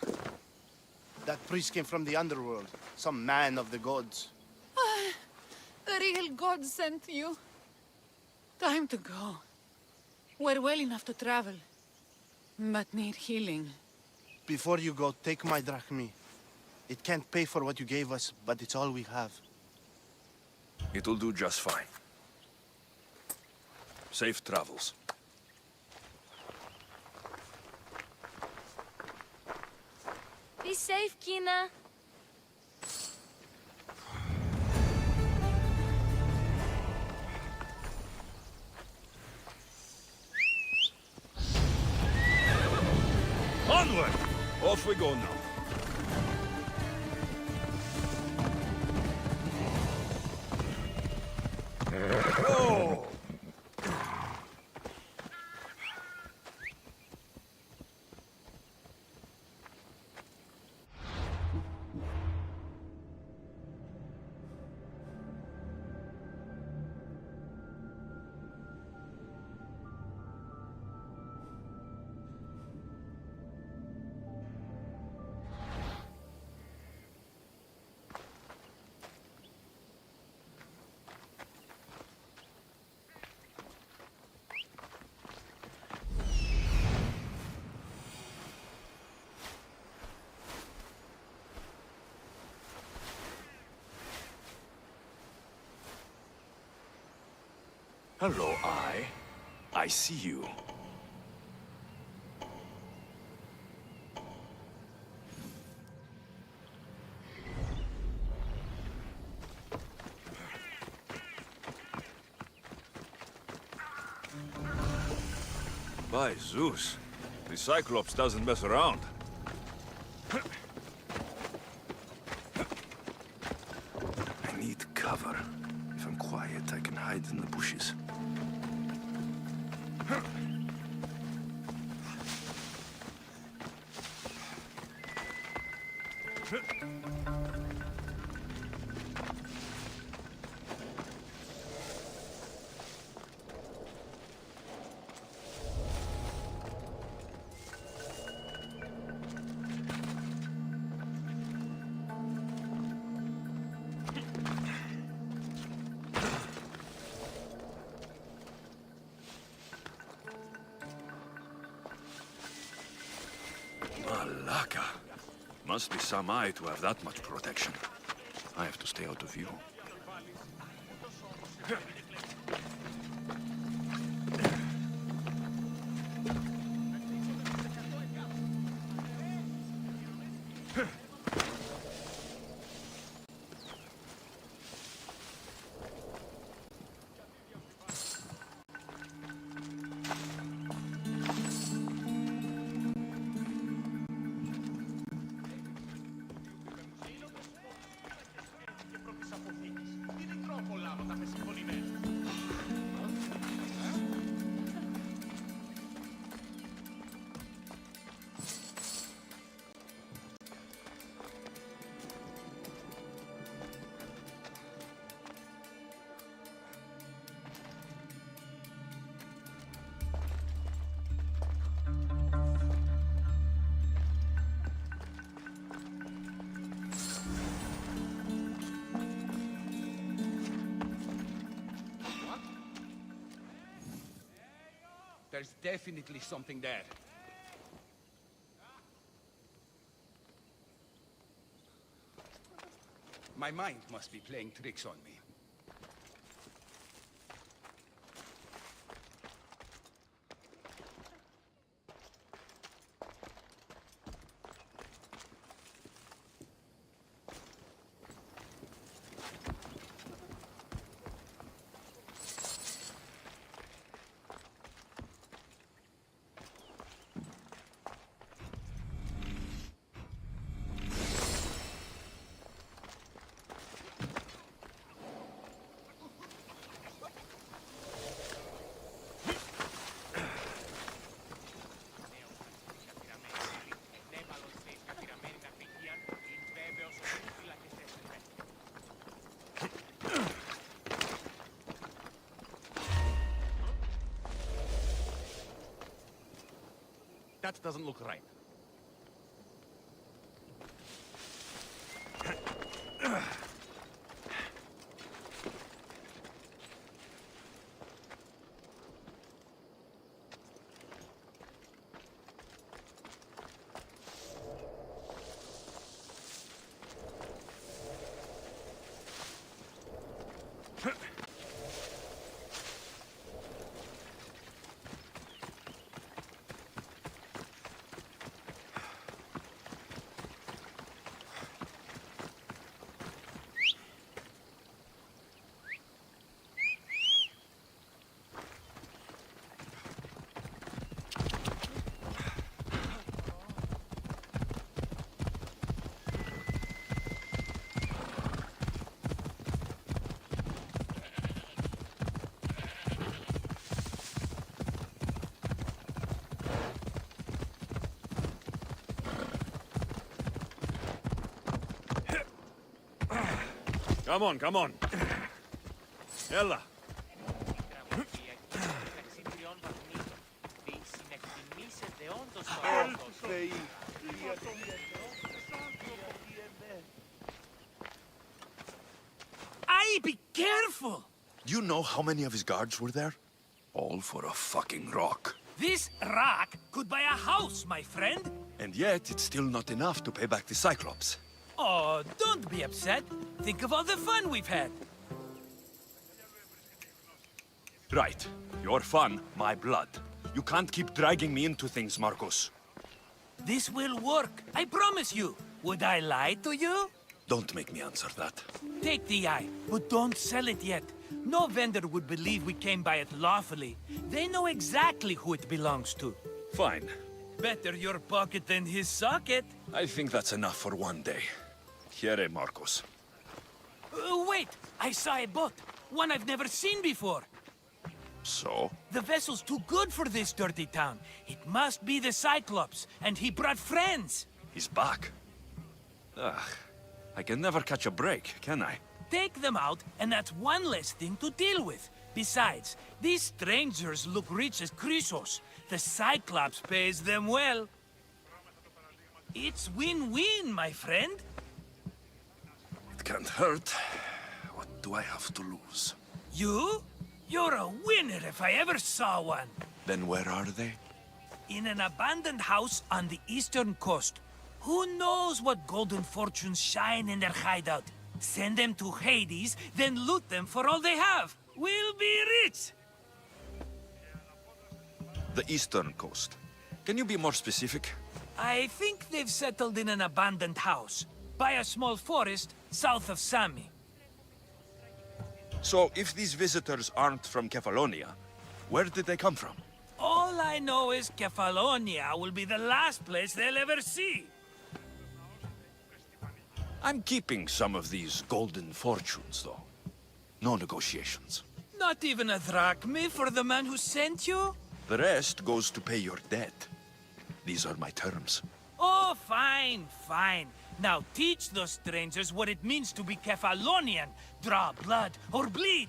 That priest came from the underworld. Some man of the gods. The real God sent you. Time to go. We're well enough to travel, but need healing. Before you go, take my drachmi. It can't pay for what you gave us, but it's all we have. It'll do just fine. Safe travels. Be safe, Kina. Onward! Off we go now. Oh! Hello, Eye. I see you. By Zeus, the Cyclops doesn't mess around. I need cover. If I'm quiet, I can hide in the bushes. Malaka. Must be some eye to have that much protection. I have to stay out of view. There's definitely something there. My mind must be playing tricks on me. That doesn't look right. Come on, come on. Ella. Aye, be careful! Do you know how many of his guards were there? All for a fucking rock. This rock could buy a house, my friend. And yet, it's still not enough to pay back the Cyclops. Oh, don't be upset. Think of all the fun we've had. Right. Your fun, my blood. You can't keep dragging me into things, Marcos. This will work, I promise you. Would I lie to you? Don't make me answer that. Take the eye, but don't sell it yet. No vendor would believe we came by it lawfully. They know exactly who it belongs to. Fine. Better your pocket than his socket. I think that's enough for one day. Here, Marcos. Wait! I saw a boat. One I've never seen before. So? The vessel's too good for this dirty town. It must be the Cyclops, and he brought friends. He's back. Ugh. I can never catch a break, can I? Take them out, and that's one less thing to deal with. Besides, these strangers look rich as Chrysos. The Cyclops pays them well. It's win-win, my friend. It can't hurt. What do I have to lose? You? You're a winner if I ever saw one. Then where are they? In an abandoned house on the eastern coast. Who knows what golden fortunes shine in their hideout? Send them to Hades, then loot them for all they have. We'll be rich! The eastern coast. Can you be more specific? I think they've settled in an abandoned house, by a small forest south of Sami. So, if these visitors aren't from Kefalonia, where did they come from? All I know is Kefalonia will be the last place they'll ever see. I'm keeping some of these golden fortunes, though. No negotiations. Not even a drachme for the man who sent you? The rest goes to pay your debt. These are my terms. Oh, fine, fine. Now teach those strangers what it means to be Kefalonian. Draw blood or bleed.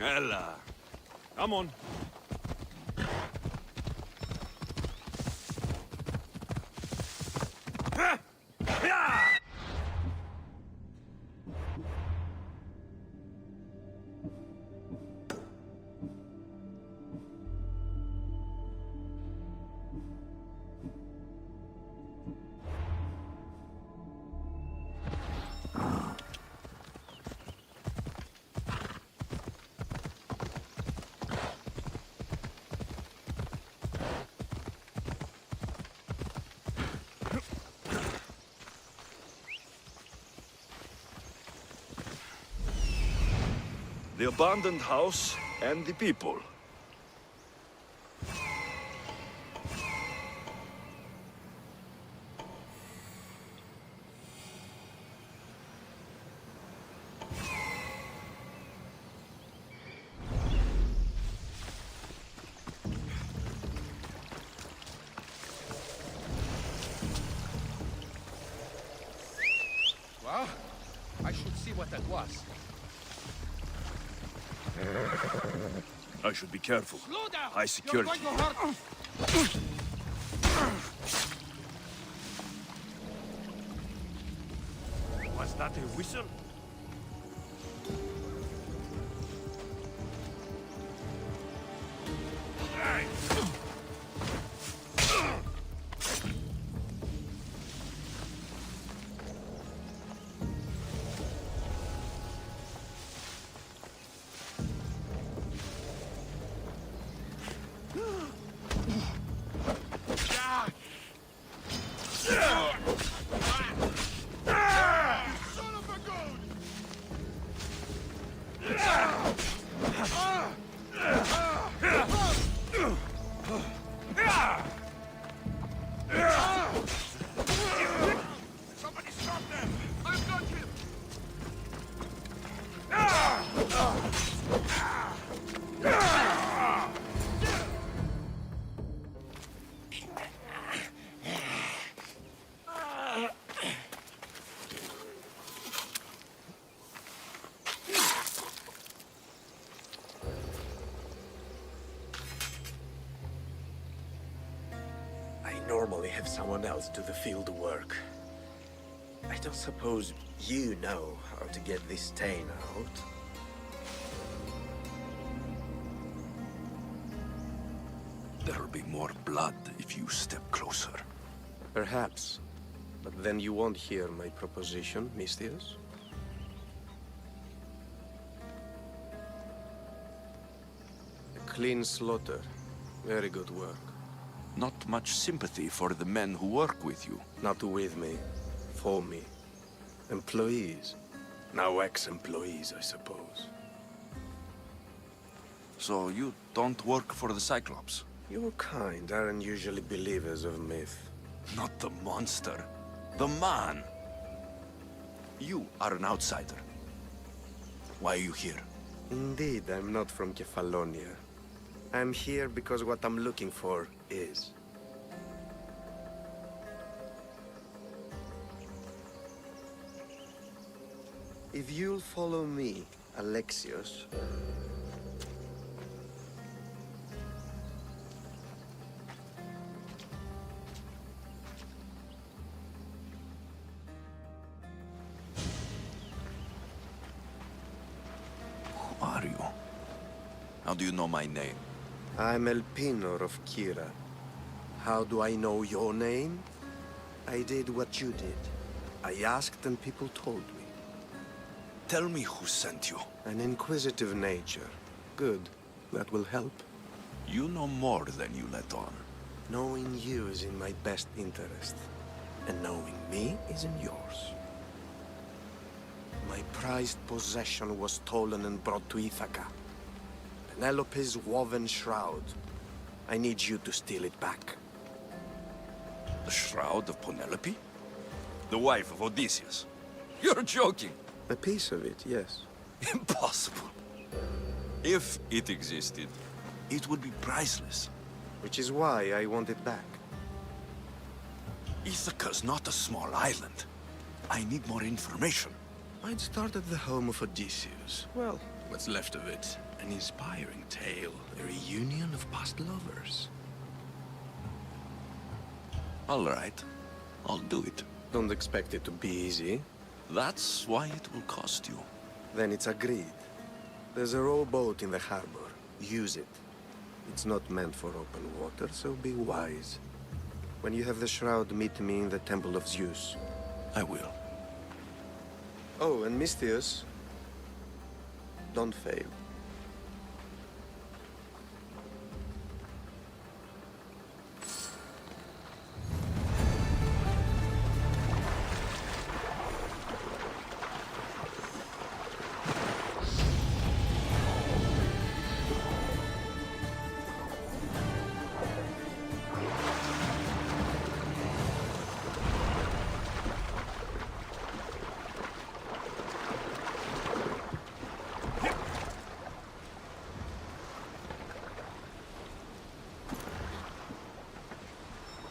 Ella. Come on. The abandoned house and the people. Well, I should see what that was. I should be careful. Slow down! High security. You're going to hurt. Was that a whistle? normally have someone else do the field work. I don't suppose you know how to get this stain out. There'll be more blood if you step closer. Perhaps. But then you won't hear my proposition, Mistius. A clean slaughter. Very good work. Not much sympathy for the men who work with you. Not with me. For me. Employees. Now ex-employees, I suppose. So you don't work for the Cyclops? Your kind aren't usually believers of myth. Not the monster. The man. You are an outsider. Why are you here? Indeed, I'm not from Kefalonia. I'm here because what I'm looking for is. If you'll follow me, Alexios... Who are you? How do you know my name? I'm Elpinor of Kira. How do I know your name? I did what you did. I asked and people told me. Tell me who sent you. An inquisitive nature. Good. That will help. You know more than you let on. Knowing you is in my best interest. And knowing me is in yours. My prized possession was stolen and brought to Ithaca. Penelope's woven shroud. I need you to steal it back. The shroud of Penelope? The wife of Odysseus? You're joking! A piece of it, yes. Impossible. If it existed, it would be priceless. Which is why I want it back. Ithaca's not a small island. I need more information. I'd start at the home of Odysseus. Well, what's left of it. An inspiring tale. A reunion of past lovers. All right. I'll do it. Don't expect it to be easy. That's why it will cost you. Then it's agreed. There's a rowboat in the harbor. Use it. It's not meant for open water, so be wise. When you have the shroud, meet me in the Temple of Zeus. I will. Oh, and Mistius, don't fail.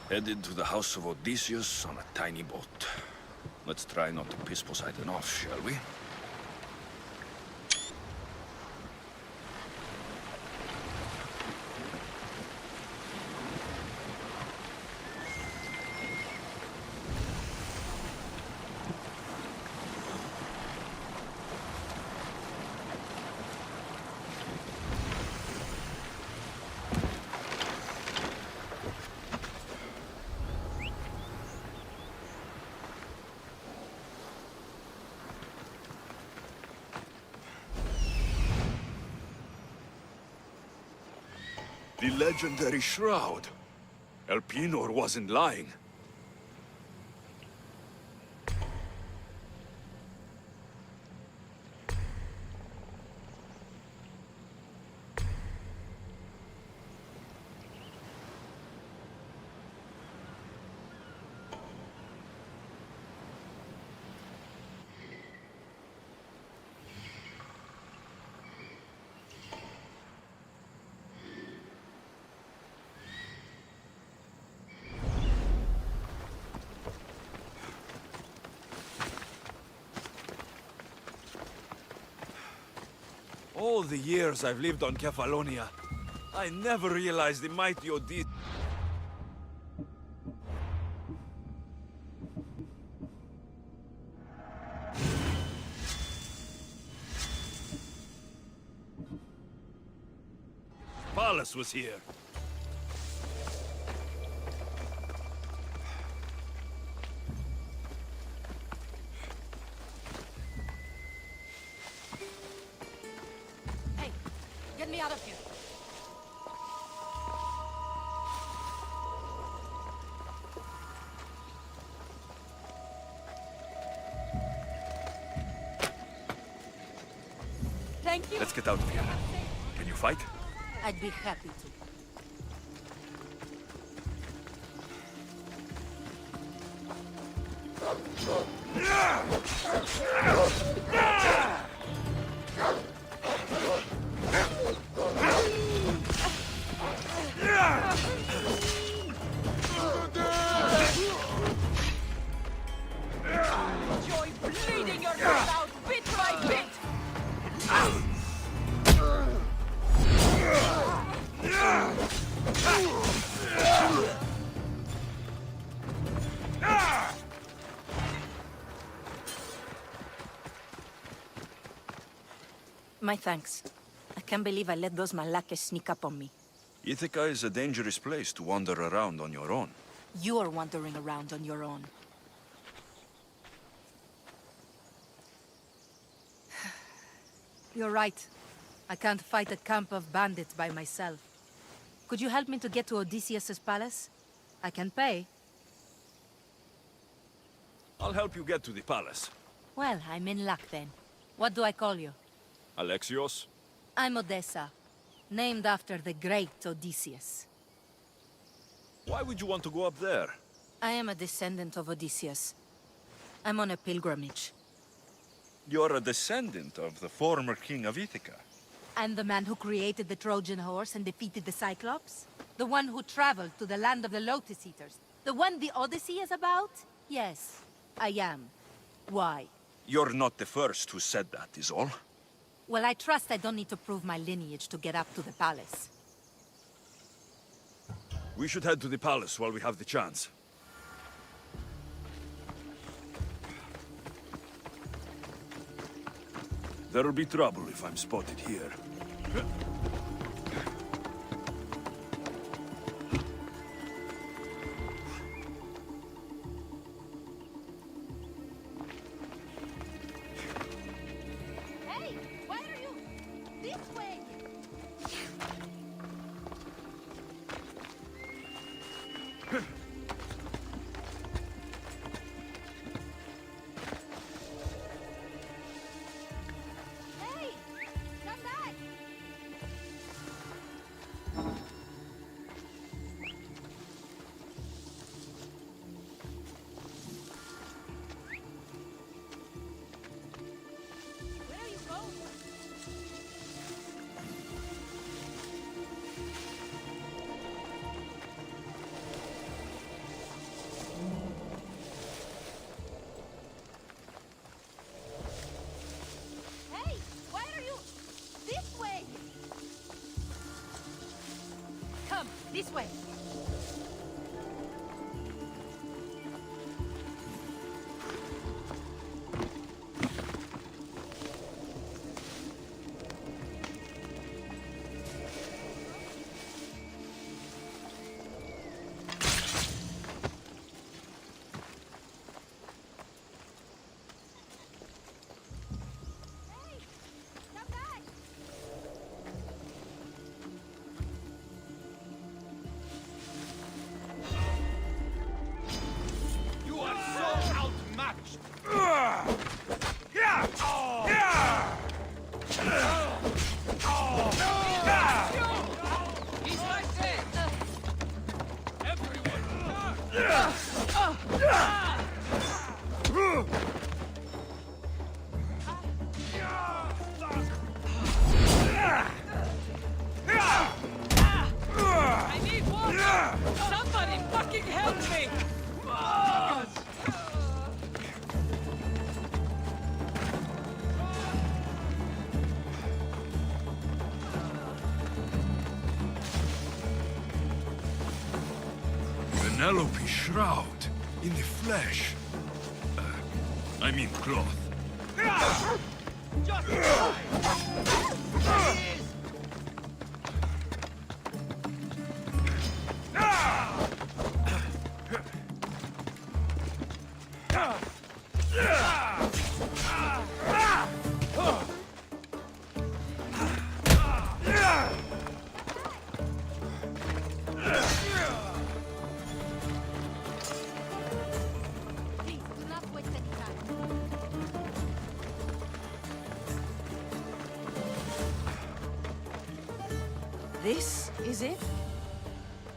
Headed to the house of Odysseus on a tiny boat. Let's try not to piss Poseidon off, shall we? The legendary shroud. Elpinor wasn't lying. All the years I've lived on Kefalonia, I never realized the mighty Odyssey. palace was here. Hey, get me out of here. Thank you. Let's get out of here. Can you fight? I'd be happy to. Enjoy bleeding yourself out bit by bit! My thanks. I can't believe I let those Malakas sneak up on me. Ithaca is a dangerous place to wander around on your own. You're wandering around on your own. You're right. I can't fight a camp of bandits by myself. Could you help me to get to Odysseus's palace? I can pay. I'll help you get to the palace. Well, I'm in luck then. What do I call you? Alexios? I'm Odessa, named after the great Odysseus. Why would you want to go up there? I am a descendant of Odysseus. I'm on a pilgrimage. You're a descendant of the former king of Ithaca. And the man who created the Trojan horse and defeated the Cyclops? The one who traveled to the land of the Lotus Eaters? The one the Odyssey is about? Yes, I am. Why? You're not the first who said that, is all. Well, I trust I don't need to prove my lineage to get up to the palace. We should head to the palace while we have the chance. There'll be trouble if I'm spotted here. Hey, why are you? This way! Hey, come back! Where are you going? Hey, why are you? This way! Come, this way! Hey, come back! You are so outmatched! He's right there! Everyone! I need water! Somebody fucking help me! Penelope Shroud, in the flesh. I mean cloth. Please, do not waste any time. This is it?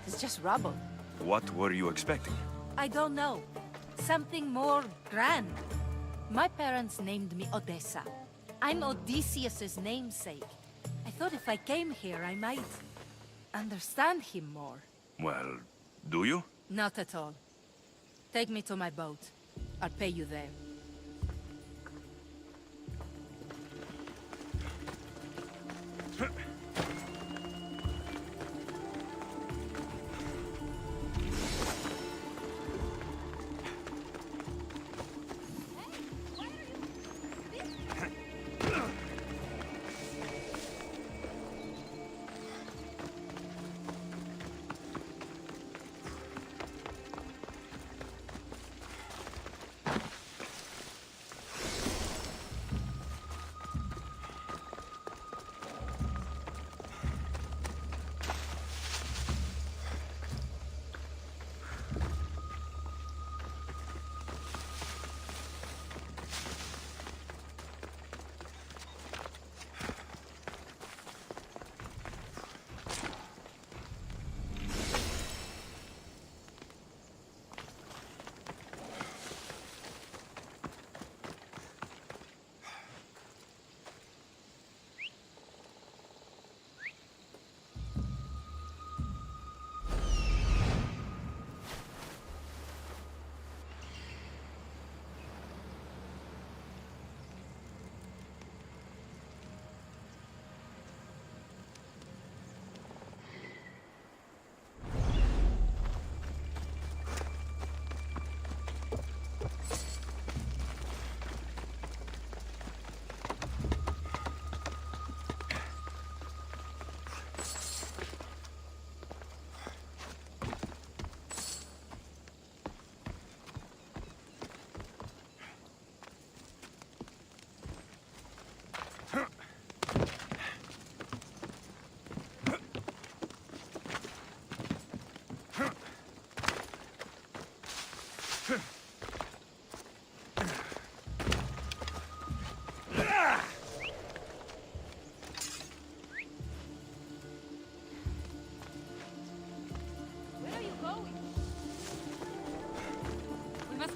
It's just rubble. What were you expecting? I don't know. Something more grand. My parents named me Odessa. I'm Odysseus's namesake. I thought if I came here, I might understand him more. Well, do you? Not at all. Take me to my boat. I'll pay you there.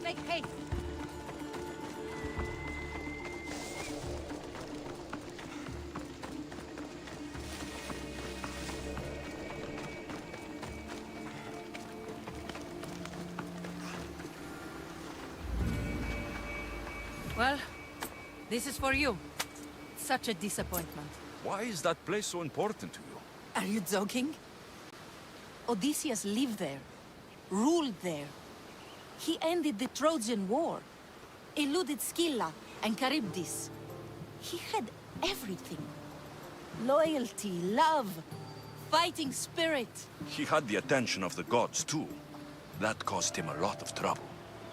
Make haste. Well, this is for you. Such a disappointment. Why is that place so important to you? Are you joking? Odysseus lived there, ruled there. He ended the Trojan War, eluded Scylla and Charybdis. He had everything. Loyalty, love, fighting spirit. He had the attention of the gods, too. That caused him a lot of trouble.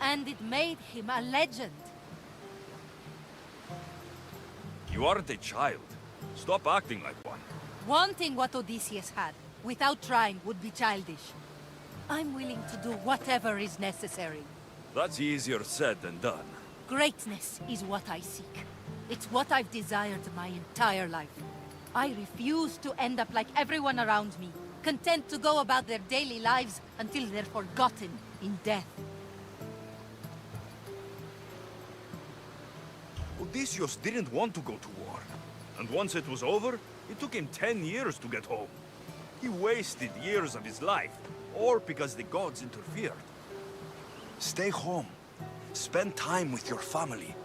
And it made him a legend. You aren't a child. Stop acting like one. Wanting what Odysseus had, without trying, would be childish. I'm willing to do whatever is necessary. That's easier said than done. Greatness is what I seek. It's what I've desired my entire life. I refuse to end up like everyone around me, content to go about their daily lives until they're forgotten in death. Odysseus didn't want to go to war. And once it was over, it took him 10 years to get home. He wasted years of his life, all because the gods interfered. Stay home. Spend time with your family.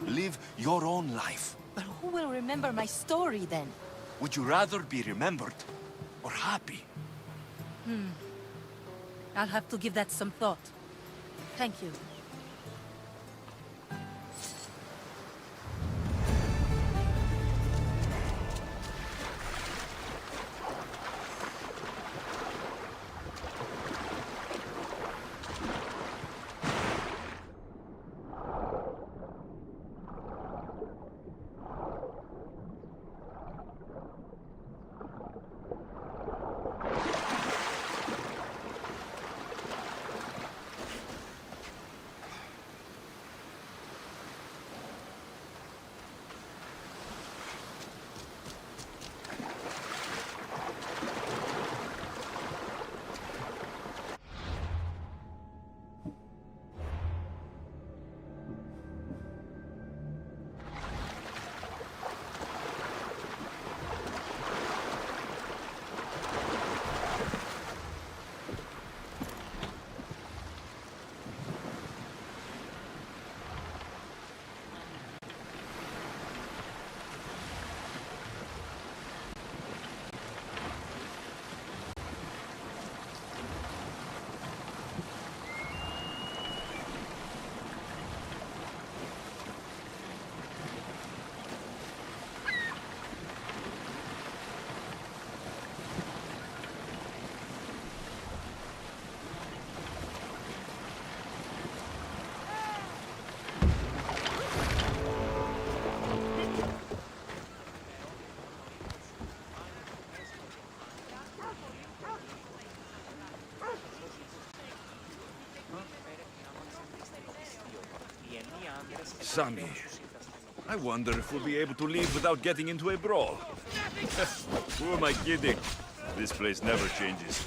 Live your own life. But who will remember my story then? Would you rather be remembered or happy? I'll have to give that some thought. Thank you. Sammy, I wonder if we'll be able to leave without getting into a brawl. Who am I kidding? This place never changes.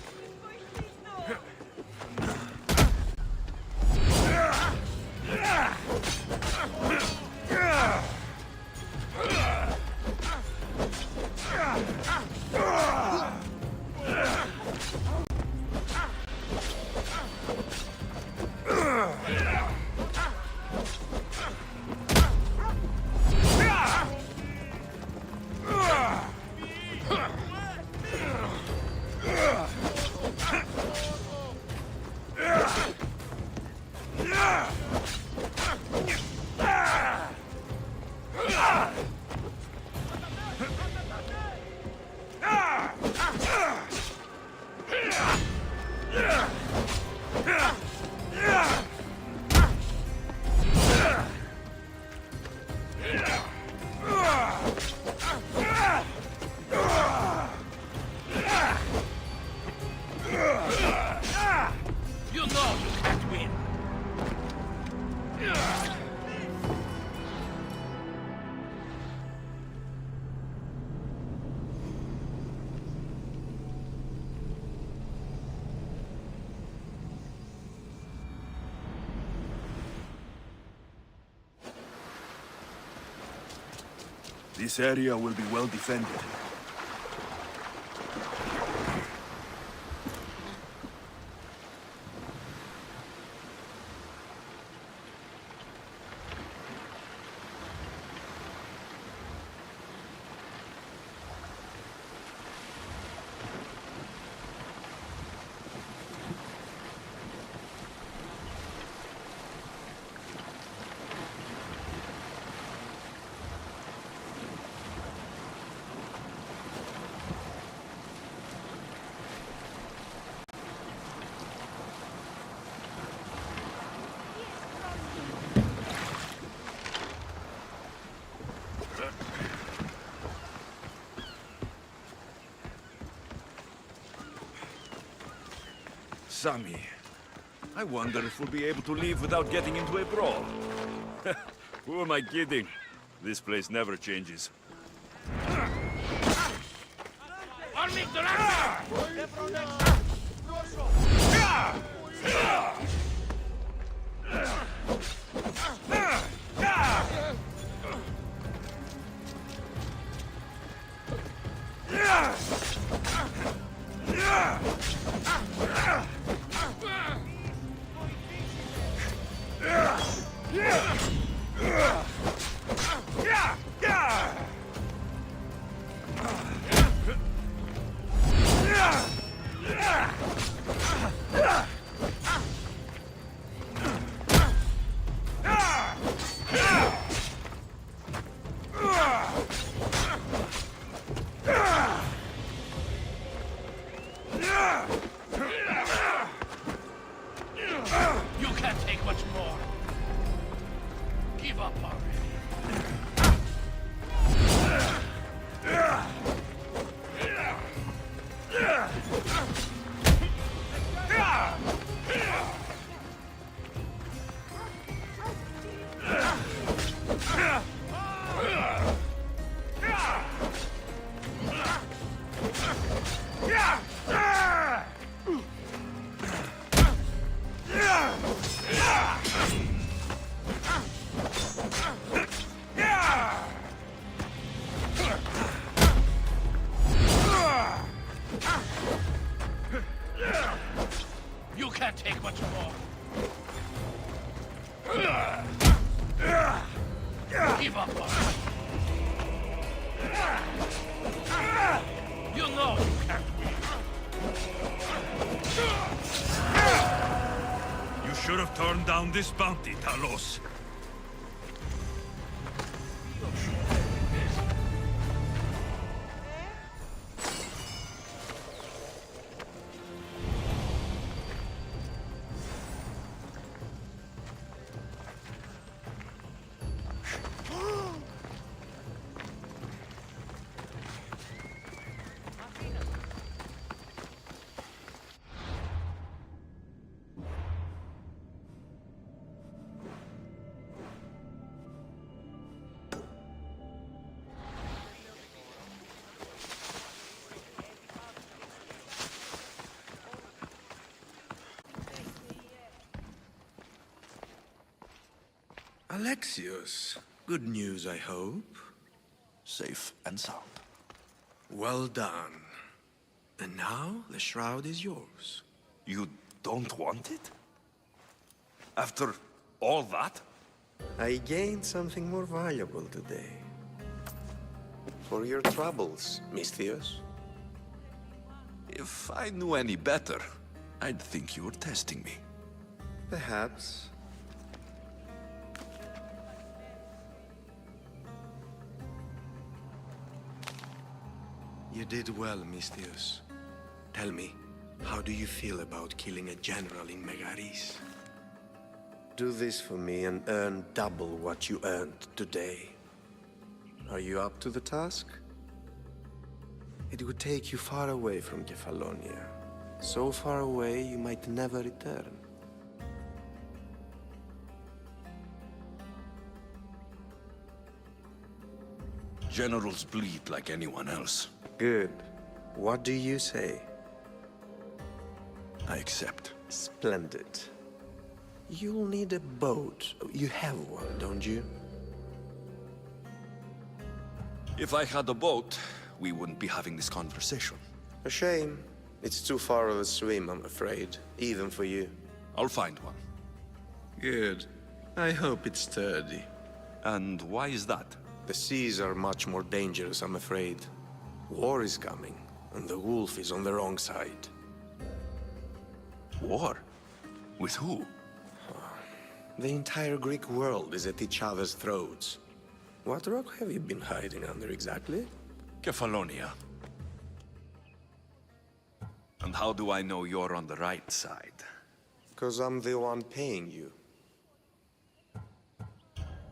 You know you can't win. This area will be well defended. Sammy, I wonder if we'll be able to leave without getting into a brawl. Who am I kidding? This place never changes. You can't take much more. Give up already. You can't take much more. Give up already. You know you can't win. You should have turned down this bounty, Talos. Alexios, good news, I hope. Safe and sound. Well done. And now, the shroud is yours. You don't want it? After all that? I gained something more valuable today. For your troubles, Misthios. If I knew any better, I'd think you were testing me. Perhaps. You did well, Misthios. Tell me, how do you feel about killing a general in Megaris? Do this for me and earn double what you earned today. Are you up to the task? It would take you far away from Kefalonia. So far away you might never return. Generals bleed like anyone else. Good. What do you say? I accept. Splendid. You'll need a boat. You have one, don't you? If I had a boat, we wouldn't be having this conversation. A shame. It's too far of a swim, I'm afraid. Even for you. I'll find one. Good. I hope it's sturdy. And why is that? The seas are much more dangerous, I'm afraid. War is coming, and the wolf is on the wrong side. War? With who? The entire Greek world is at each other's throats. What rock have you been hiding under exactly? Kefalonia. And how do I know you're on the right side? 'Cause I'm the one paying you.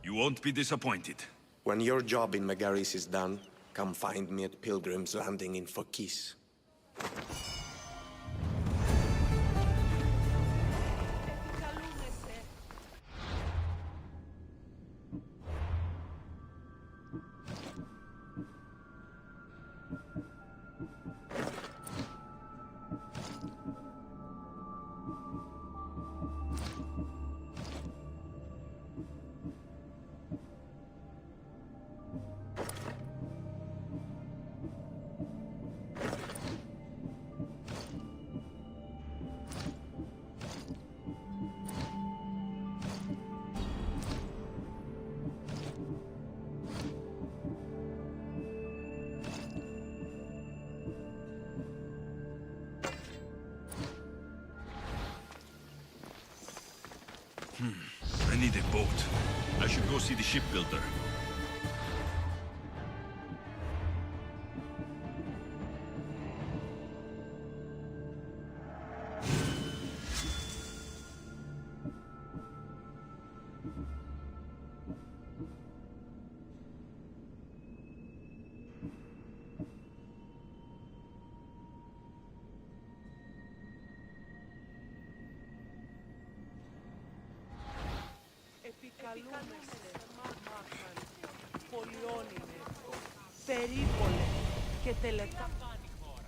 You won't be disappointed. When your job in Megaris is done, come find me at Pilgrim's Landing in Phokis. I need a boat. I should go see the shipbuilder.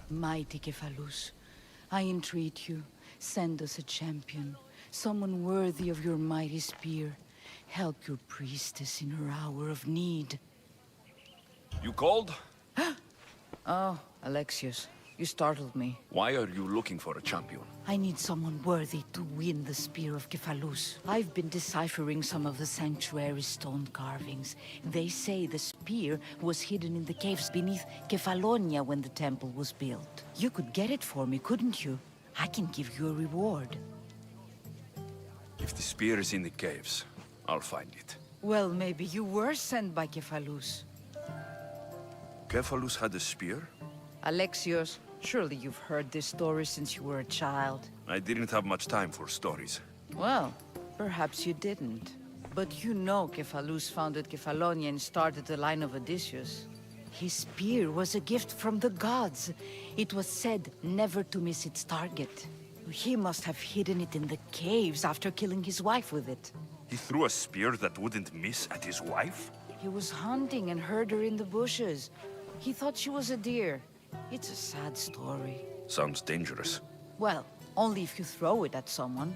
Mighty Kephalus, I entreat you, send us a champion, someone worthy of your mighty spear. Help your priestess in her hour of need. You called? Oh, Alexios, you startled me. Why are you looking for a champion? I need someone worthy to win the spear of Kephalus. I've been deciphering some of the sanctuary's stone carvings. They say the spear was hidden in the caves beneath Kefalonia when the temple was built. You could get it for me, couldn't you? I can give you a reward. If the spear is in the caves, I'll find it. Well, maybe you were sent by Kephalus. Kephalus had a spear? Alexios, surely you've heard this story since you were a child. I didn't have much time for stories. Well, perhaps you didn't. But you know Kephalus founded Kefalonia and started the line of Odysseus. His spear was a gift from the gods. It was said never to miss its target. He must have hidden it in the caves after killing his wife with it. He threw a spear that wouldn't miss at his wife? He was hunting and heard her in the bushes. He thought she was a deer. It's a sad story. Sounds dangerous. Well, only if you throw it at someone.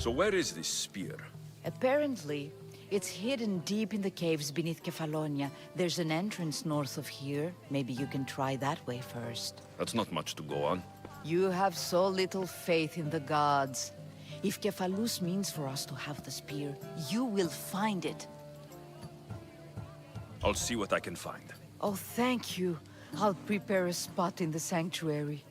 So where is this spear? Apparently, it's hidden deep in the caves beneath Kefalonia. There's an entrance north of here. Maybe you can try that way first. That's not much to go on. You have so little faith in the gods. If Kefalus means for us to have the spear, you will find it. I'll see what I can find. Oh, thank you. I'll prepare a spot in the sanctuary.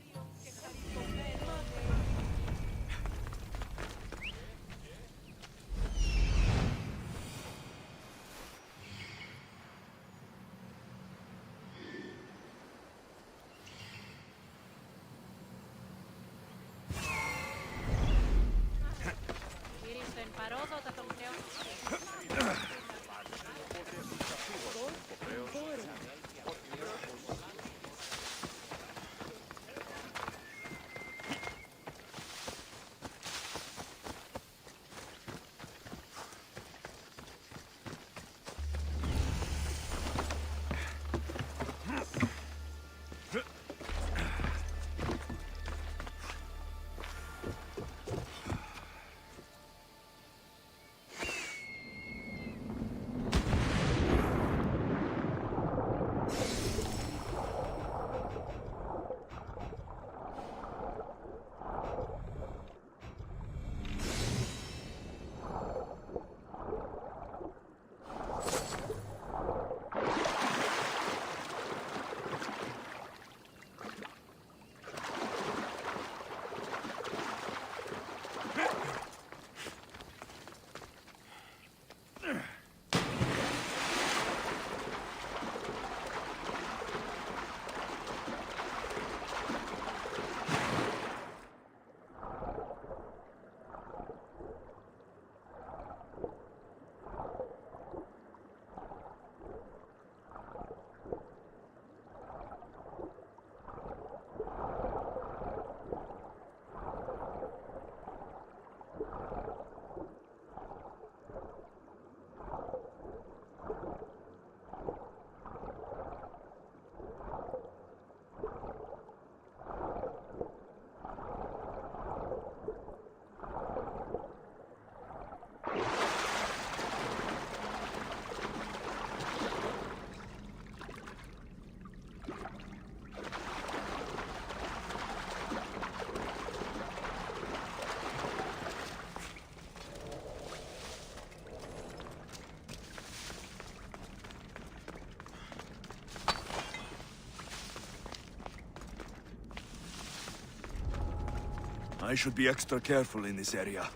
I should be extra careful in this area.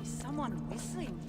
Is someone whistling?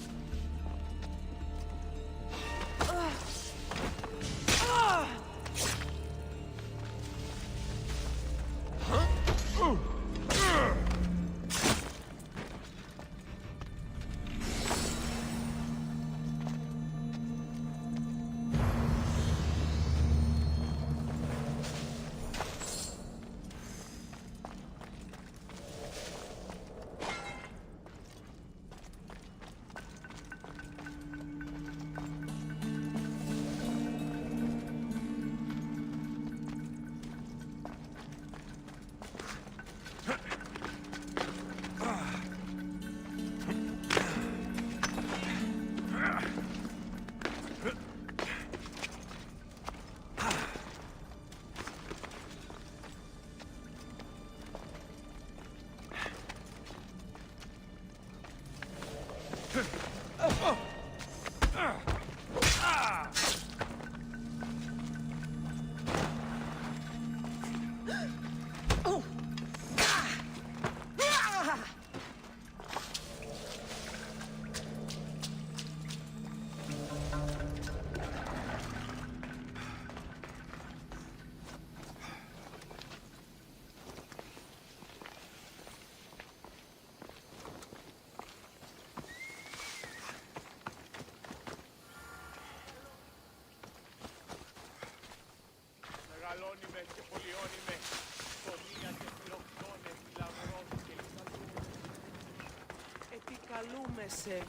Επικαλούμε σε,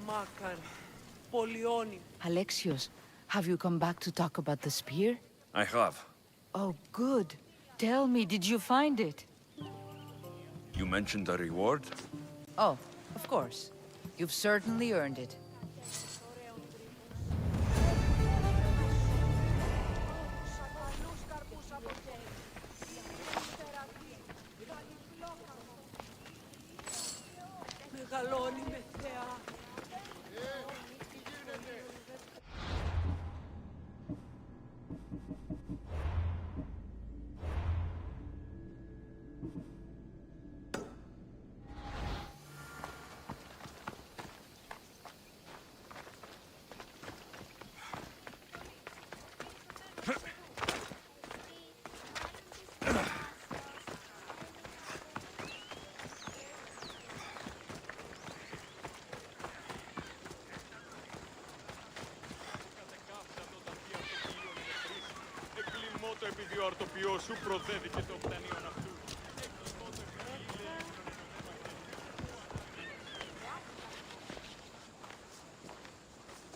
Μάκαρ, Πολιόνι. Alexios, Have you come back to talk about the spear? I have. Oh, good. Tell me, did you find it? You mentioned a reward? Oh, of course. You've certainly earned it.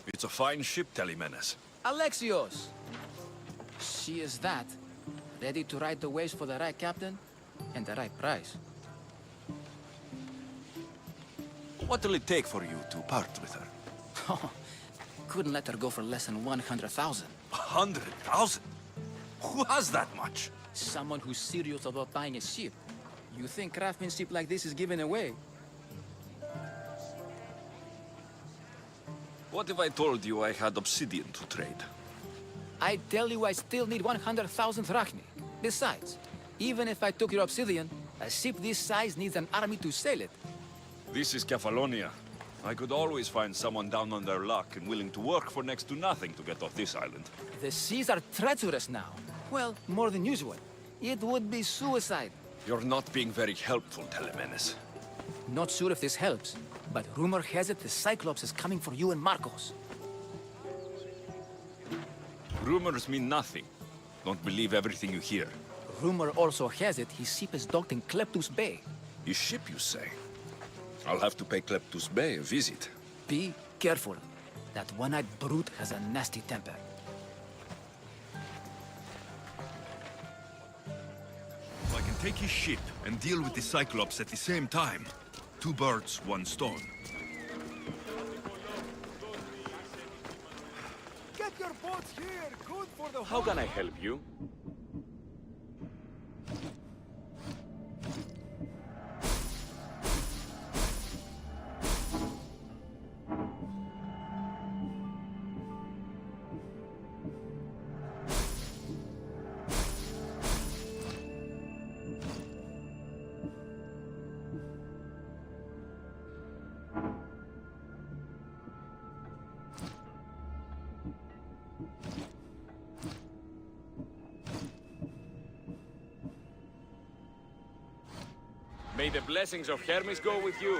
It's a fine ship, Telemenes. Alexios! She is that. Ready to ride the waves for the right captain and the right price. What'll it take for you to part with her? Couldn't let her go for less than 100,000. 100,000? Who has that much? Someone who's serious about buying a ship. You think craftsmanship like this is given away? What if I told you I had obsidian to trade? I tell you I still need 100,000 drachmi. Besides, even if I took your obsidian, a ship this size needs an army to sail it. This is Kefalonia. I could always find someone down on their luck and willing to work for next to nothing to get off this island. The seas are treacherous now. Well, more than usual. It would be suicide. You're not being very helpful, Telemenes. Not sure if this helps, but rumor has it the Cyclops is coming for you and Marcos. Rumors mean nothing. Don't believe everything you hear. Rumor also has it his ship is docked in Kleptus Bay. His ship, you say? I'll have to pay Kleptus Bay a visit. Be careful. That one-eyed brute has a nasty temper. I can take his ship and deal with the Cyclops at the same time. 2 birds, 1 stone. Get your boats here! Good for the How can I help you? May the blessings of Hermes go with you.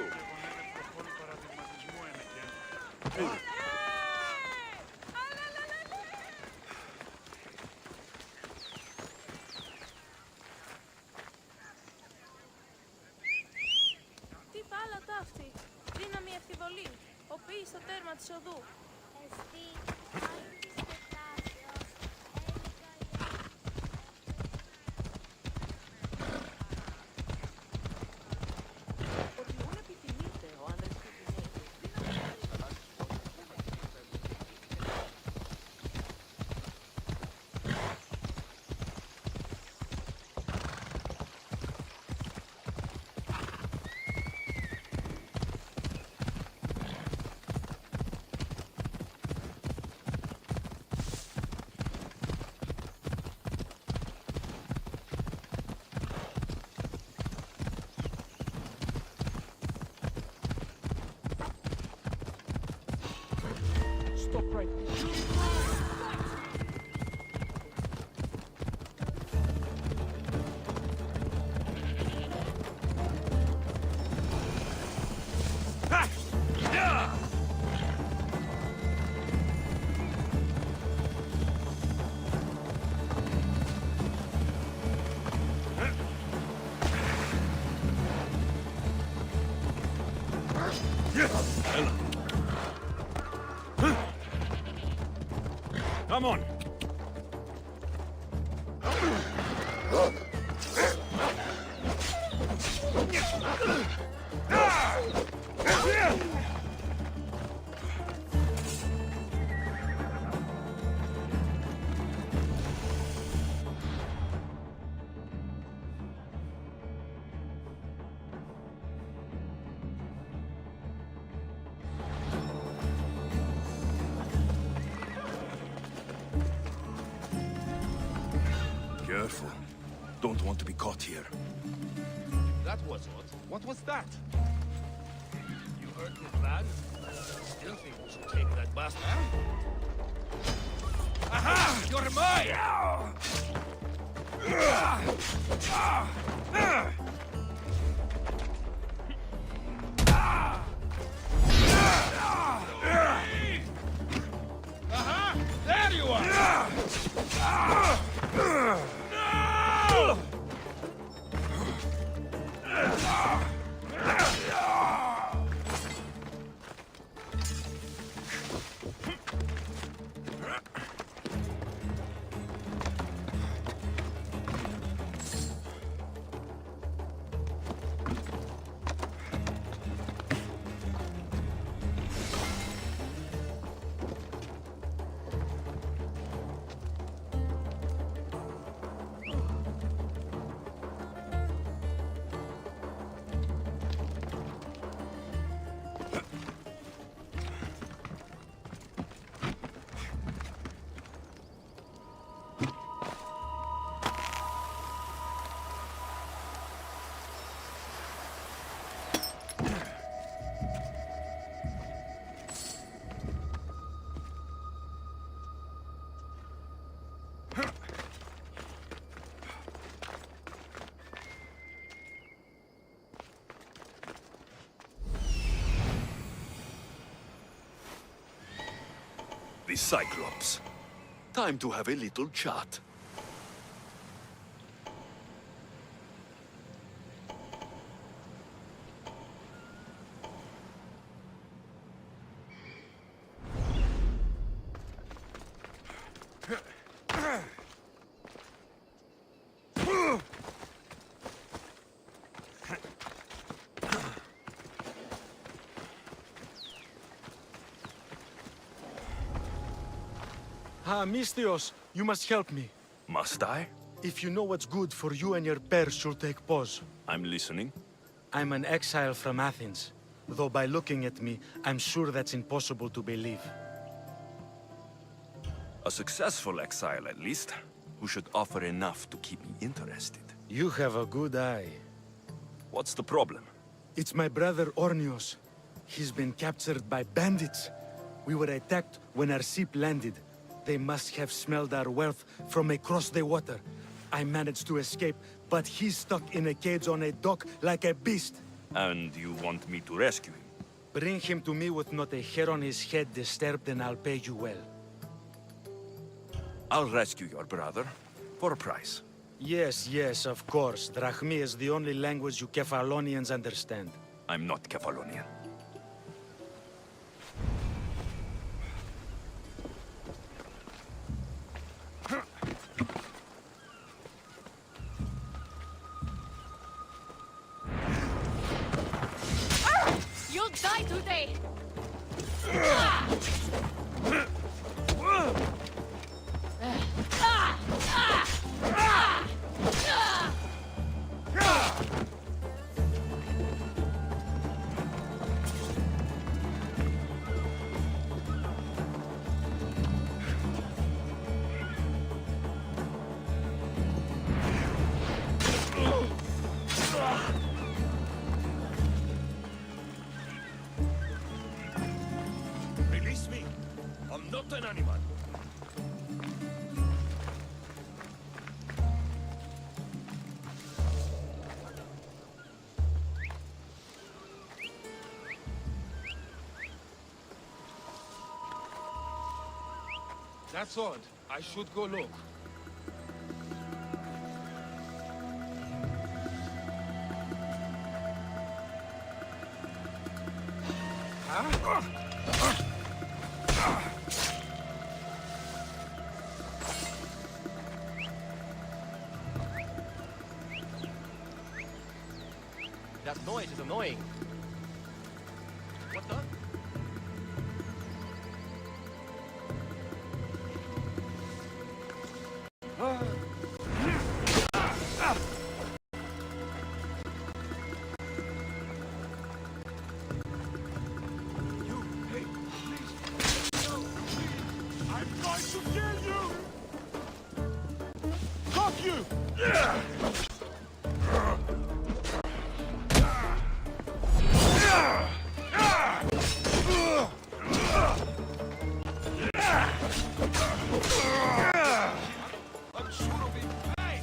Τι πάλατα αυτή. Δύναμη ευκαιβολή. Οποί στο τέρμα της οδού. Come on. Careful. Don't want to be caught here. That was odd. What was that? You heard the plan? Still think we should take that bastard? Aha! You're mine! Aha! There you are! No! The Cyclops. Time to have a little chat. Ah, Mystios, you must help me. Must I? If you know what's good for you and your bears, you'll take pause. I'm listening. I'm an exile from Athens. Though by looking at me, I'm sure that's impossible to believe. A successful exile, at least, who should offer enough to keep me interested. You have a good eye. What's the problem? It's my brother Ornios. He's been captured by bandits. We were attacked when our ship landed. They must have smelled our wealth from across the water. I managed to escape, but he's stuck in a cage on a dock like a beast. And you want me to rescue him? Bring him to me with not a hair on his head disturbed, and I'll pay you well. I'll rescue your brother, for a price. Yes, yes, of course. Drachmi is the only language you Kefalonians understand. I'm not Kefalonian. You'll die today! Release me! I'm not an animal. That's odd. I should go look. Huh? That noise is annoying. What the? I'm going to kill you! Fuck you! I'm sure of it. Hey,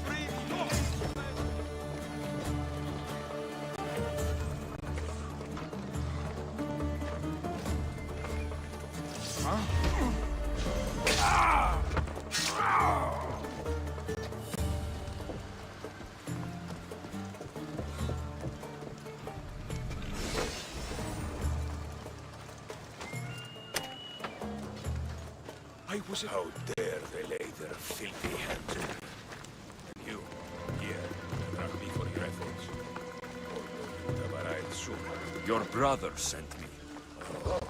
I was... How dare they lay their filthy hands on me? And you, here, thank me for your efforts. Or would have arrived sooner. Your brother sent me. Oh,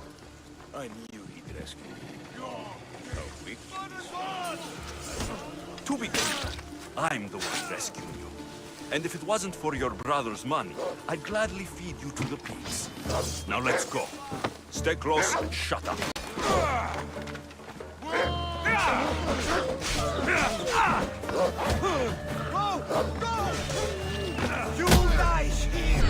I knew he'd rescue me. How weak he is. To be clear, I'm the one rescuing you. And if it wasn't for your brother's money, I'd gladly feed you to the pigs. Now let's go. Stay close and shut up. You guys here!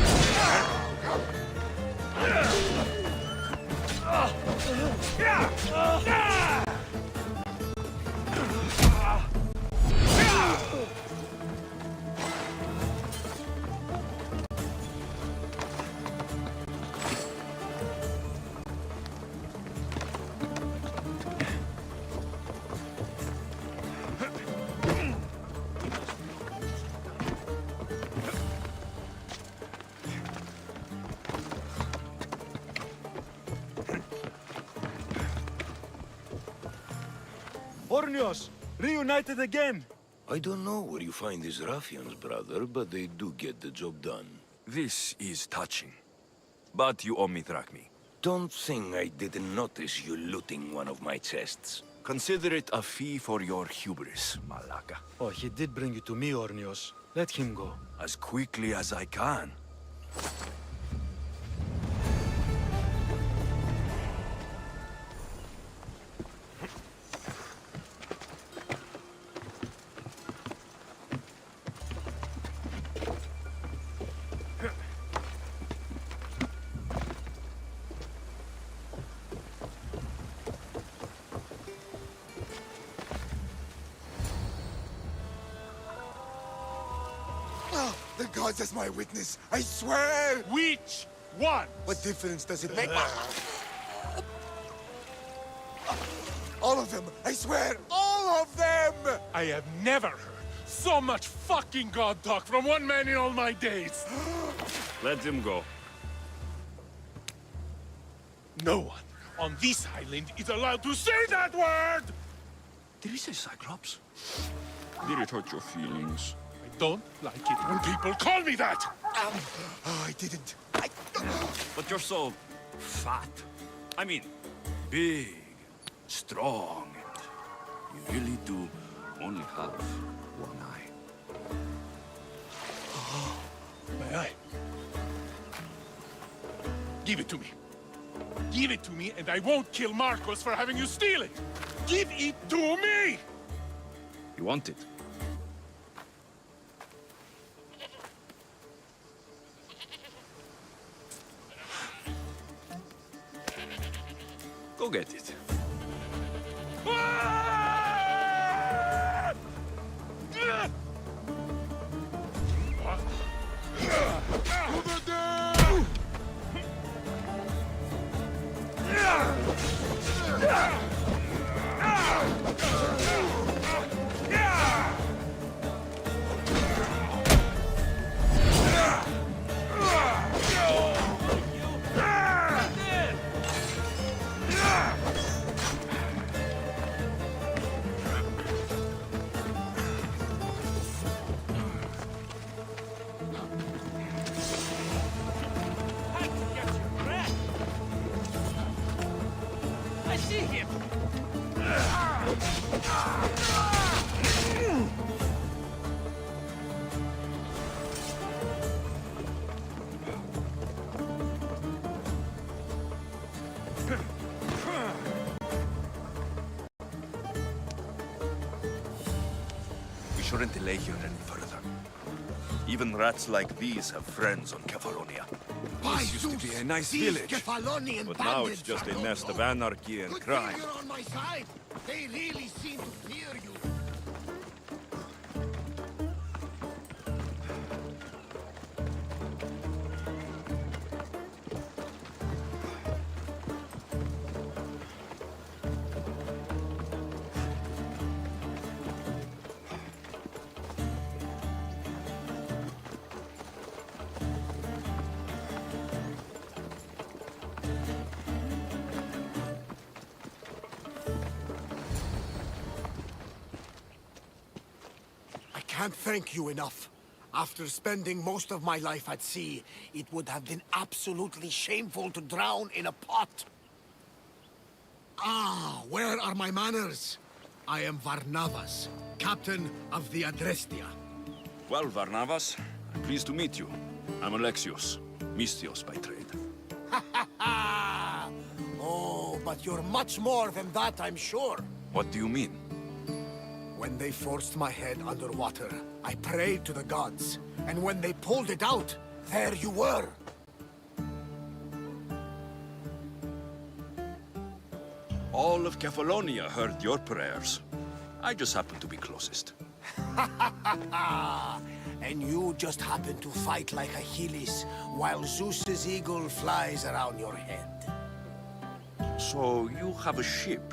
Ornios, reunited again! I don't know where you find these ruffians, brother, but they do get the job done. This is touching. But you owe me drachmi. Don't think I didn't notice you looting one of my chests. Consider it a fee for your hubris, Malaka. Oh, he did bring you to me, Ornios. Let him go. As quickly as I can. The gods as my witness, I swear! Which one? What difference does it make? All of them! I swear, all of them! I have never heard so much fucking god talk from one man in all my days. Let him go. No one on this island is allowed to say that word! Did he say Cyclops? Did it hurt your feelings? I don't like it when people call me that! Oh, I didn't. But you're so... fat. I mean, big, strong, and you really do only have one eye. My eye. Give it to me. Give it to me, and I won't kill Marcos for having you steal it! Give it to me! You want it? Go get it. shouldn't delay here any further. Even rats like these have friends on Kefalonia. This used to be a nice village. But now it's just a nest of anarchy and crime. You're on my side. They really seem to fear you. I can't thank you enough. After spending most of my life at sea, it would have been absolutely shameful to drown in a pot. Ah, where are my manners? I am Varnavas, captain of the Adrestia. Well, Varnavas, I'm pleased to meet you. I'm Alexios, Mystios by trade. Oh, but you're much more than that, I'm sure. What do you mean? When they forced my head underwater, I prayed to the gods. And when they pulled it out, there you were. All of Kefalonia heard your prayers. I just happened to be closest. And you just happened to fight like Achilles, while Zeus's eagle flies around your head. So you have a ship?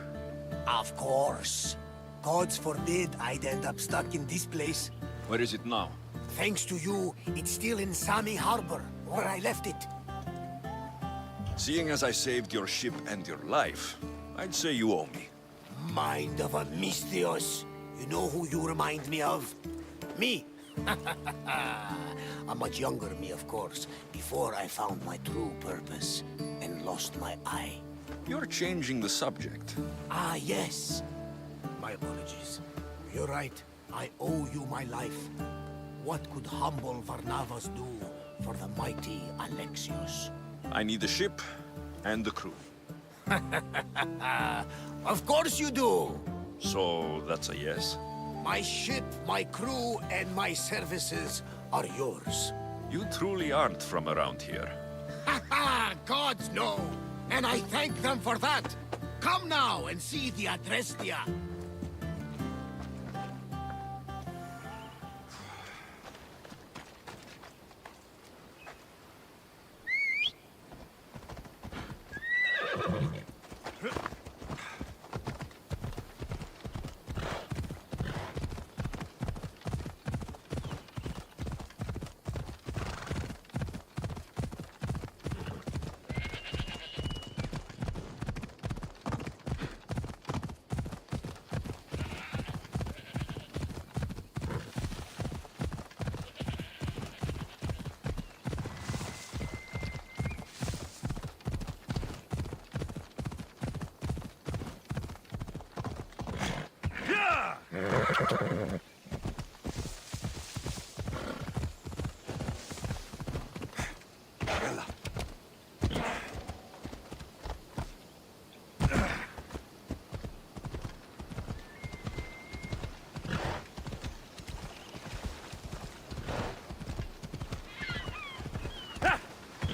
Of course. Gods forbid I'd end up stuck in this place. Where is it now? Thanks to you, it's still in Sami Harbor, where I left it. Seeing as I saved your ship and your life, I'd say you owe me. Mind of a Mystios. You know who you remind me of? Me. A much younger me, of course, before I found my true purpose and lost my eye. You're changing the subject. Ah, yes. My apologies. You're right. I owe you my life. What could humble Varnavas do for the mighty Alexios? I need the ship and the crew. Of course you do! So that's a yes? My ship, my crew, and my services are yours. You truly aren't from around here. Gods know! And I thank them for that! Come now and see the Adrestia!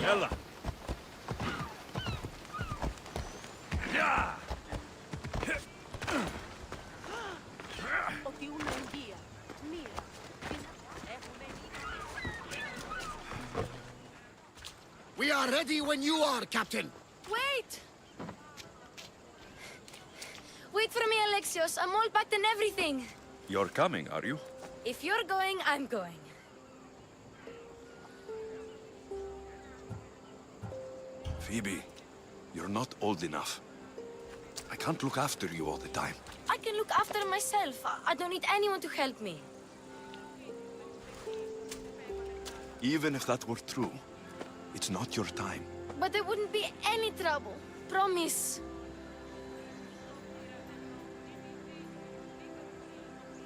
Ella! We are ready when you are, Captain. Wait! Wait for me, Alexios. I'm all packed and everything. You're coming, are you? If you're going, I'm going. Phoebe, you're not old enough. I can't look after you all the time. I can look after myself. I don't need anyone to help me. Even if that were true, it's not your time. But there wouldn't be any trouble. Promise.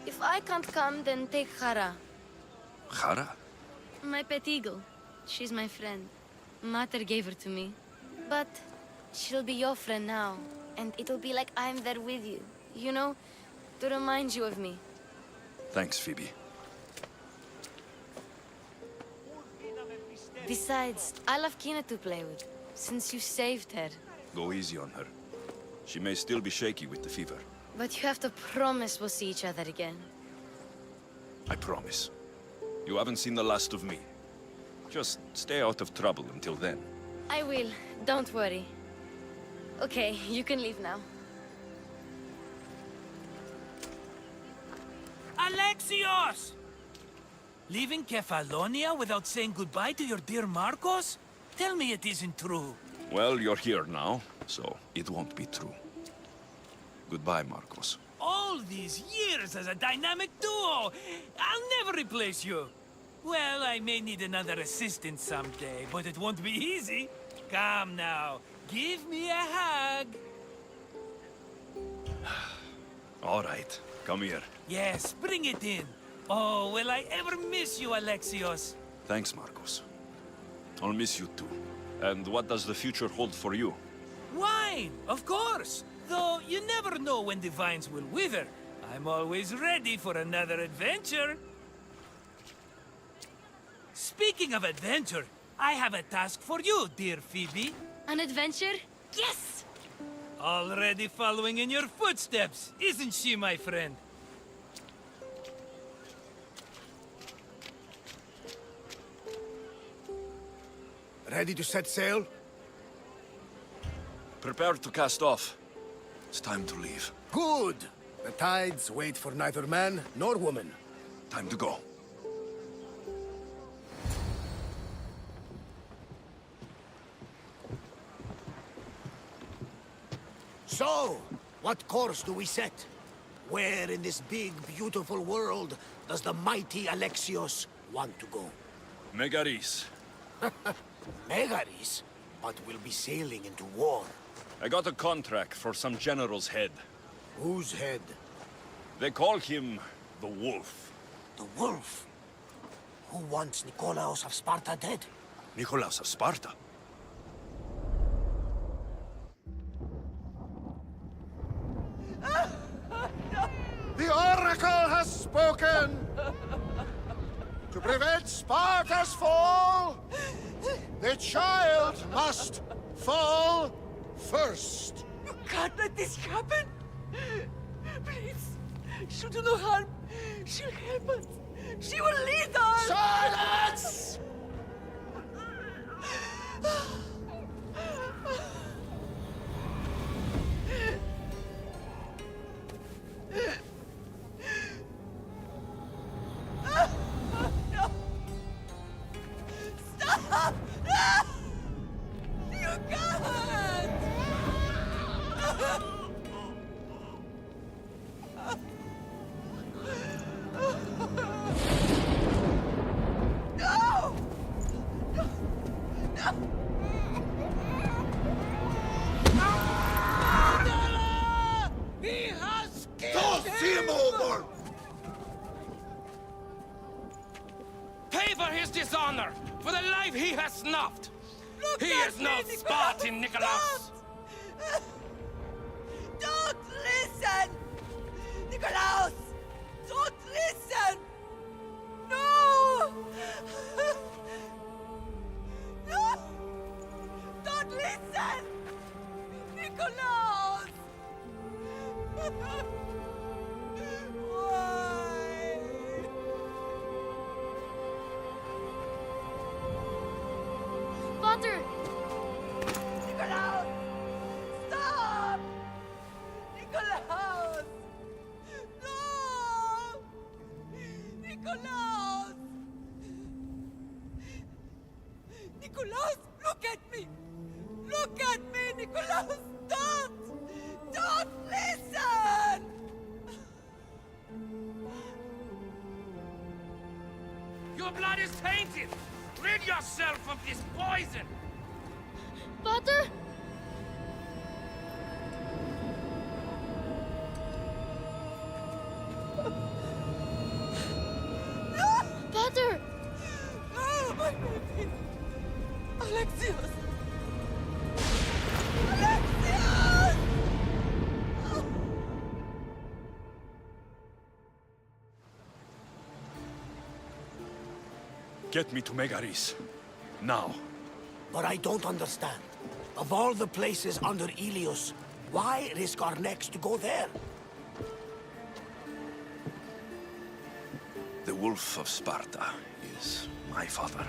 If I can't come, then take Hara. Hara? My pet eagle. She's my friend. Mater gave her to me. But she'll be your friend now. And it'll be like I'm there with you. You know? To remind you of me. Thanks, Phoebe. Besides, I'll have Kina to play with, since you saved her. Go easy on her. She may still be shaky with the fever. But you have to promise we'll see each other again. I promise. You haven't seen the last of me. Just stay out of trouble until then. I will. Don't worry. Okay, you can leave now. Alexios! Leaving Kefalonia without saying goodbye to your dear Marcos? Tell me it isn't true. Well, you're here now, so it won't be true. Goodbye, Marcos. All these years as a dynamic duo! I'll never replace you! Well, I may need another assistant someday, but it won't be easy. Come now, give me a hug. All right, come here. Yes, bring it in. Oh, will I ever miss you, Alexios? Thanks, Marcos. I'll miss you too. And what does the future hold for you? Wine, of course. Though you never know when the vines will wither. I'm always ready for another adventure. Speaking of adventure, I have a task for you, dear Phoebe. An adventure? Yes! Already following in your footsteps, isn't she, my friend? Ready to set sail? Prepare to cast off. It's time to leave. Good! The tides wait for neither man nor woman. Time to go. So, what course do we set? Where in this big, beautiful world does the mighty Alexios want to go? Megaris. Megaris? But we'll be sailing into war. I got a contract for some general's head. Whose head? They call him the Wolf. The Wolf? Who wants Nikolaos of Sparta dead? Nikolaos of Sparta? The Oracle has spoken! To prevent Sparta's fall, the child must fall first. You can't let this happen! Please, she'll do no harm. She'll help us. She will lead us! Silence! No! Stop! No! You can't! No! No! No! He has killed Toss him over! Pay for his dishonor, for the life he has snuffed. Look He at is no me, Spartan, Nikolaos. Don't listen! Nikolaos! Don't listen! No! No! Don't listen! Nikolaos! Why? Father! Nikolaos! Stop! Nikolaos! No! Nikolaos! Nikolaos, look at me! Look at me, Nikolaos! Don't! Don't listen! Your blood is tainted. Rid yourself of this poison. Father? Father! Oh, my baby! Alexios! Alexios! Get me to Megaris. Now. But I don't understand. Of all the places under Ilios, why risk our necks to go there? The Wolf of Sparta is my father.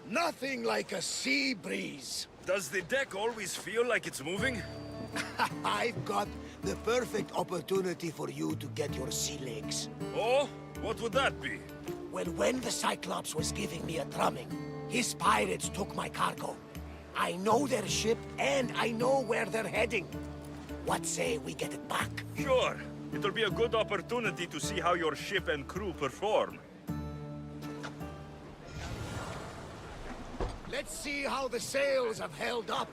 Nothing like a sea breeze. Does the deck always feel like it's moving? I've got the perfect opportunity for you to get your sea legs. Oh? What would that be? Well, when the Cyclops was giving me a drumming, his pirates took my cargo. I know their ship, and I know where they're heading. What say we get it back? Sure. It'll be a good opportunity to see how your ship and crew perform. Let's see how the sails have held up.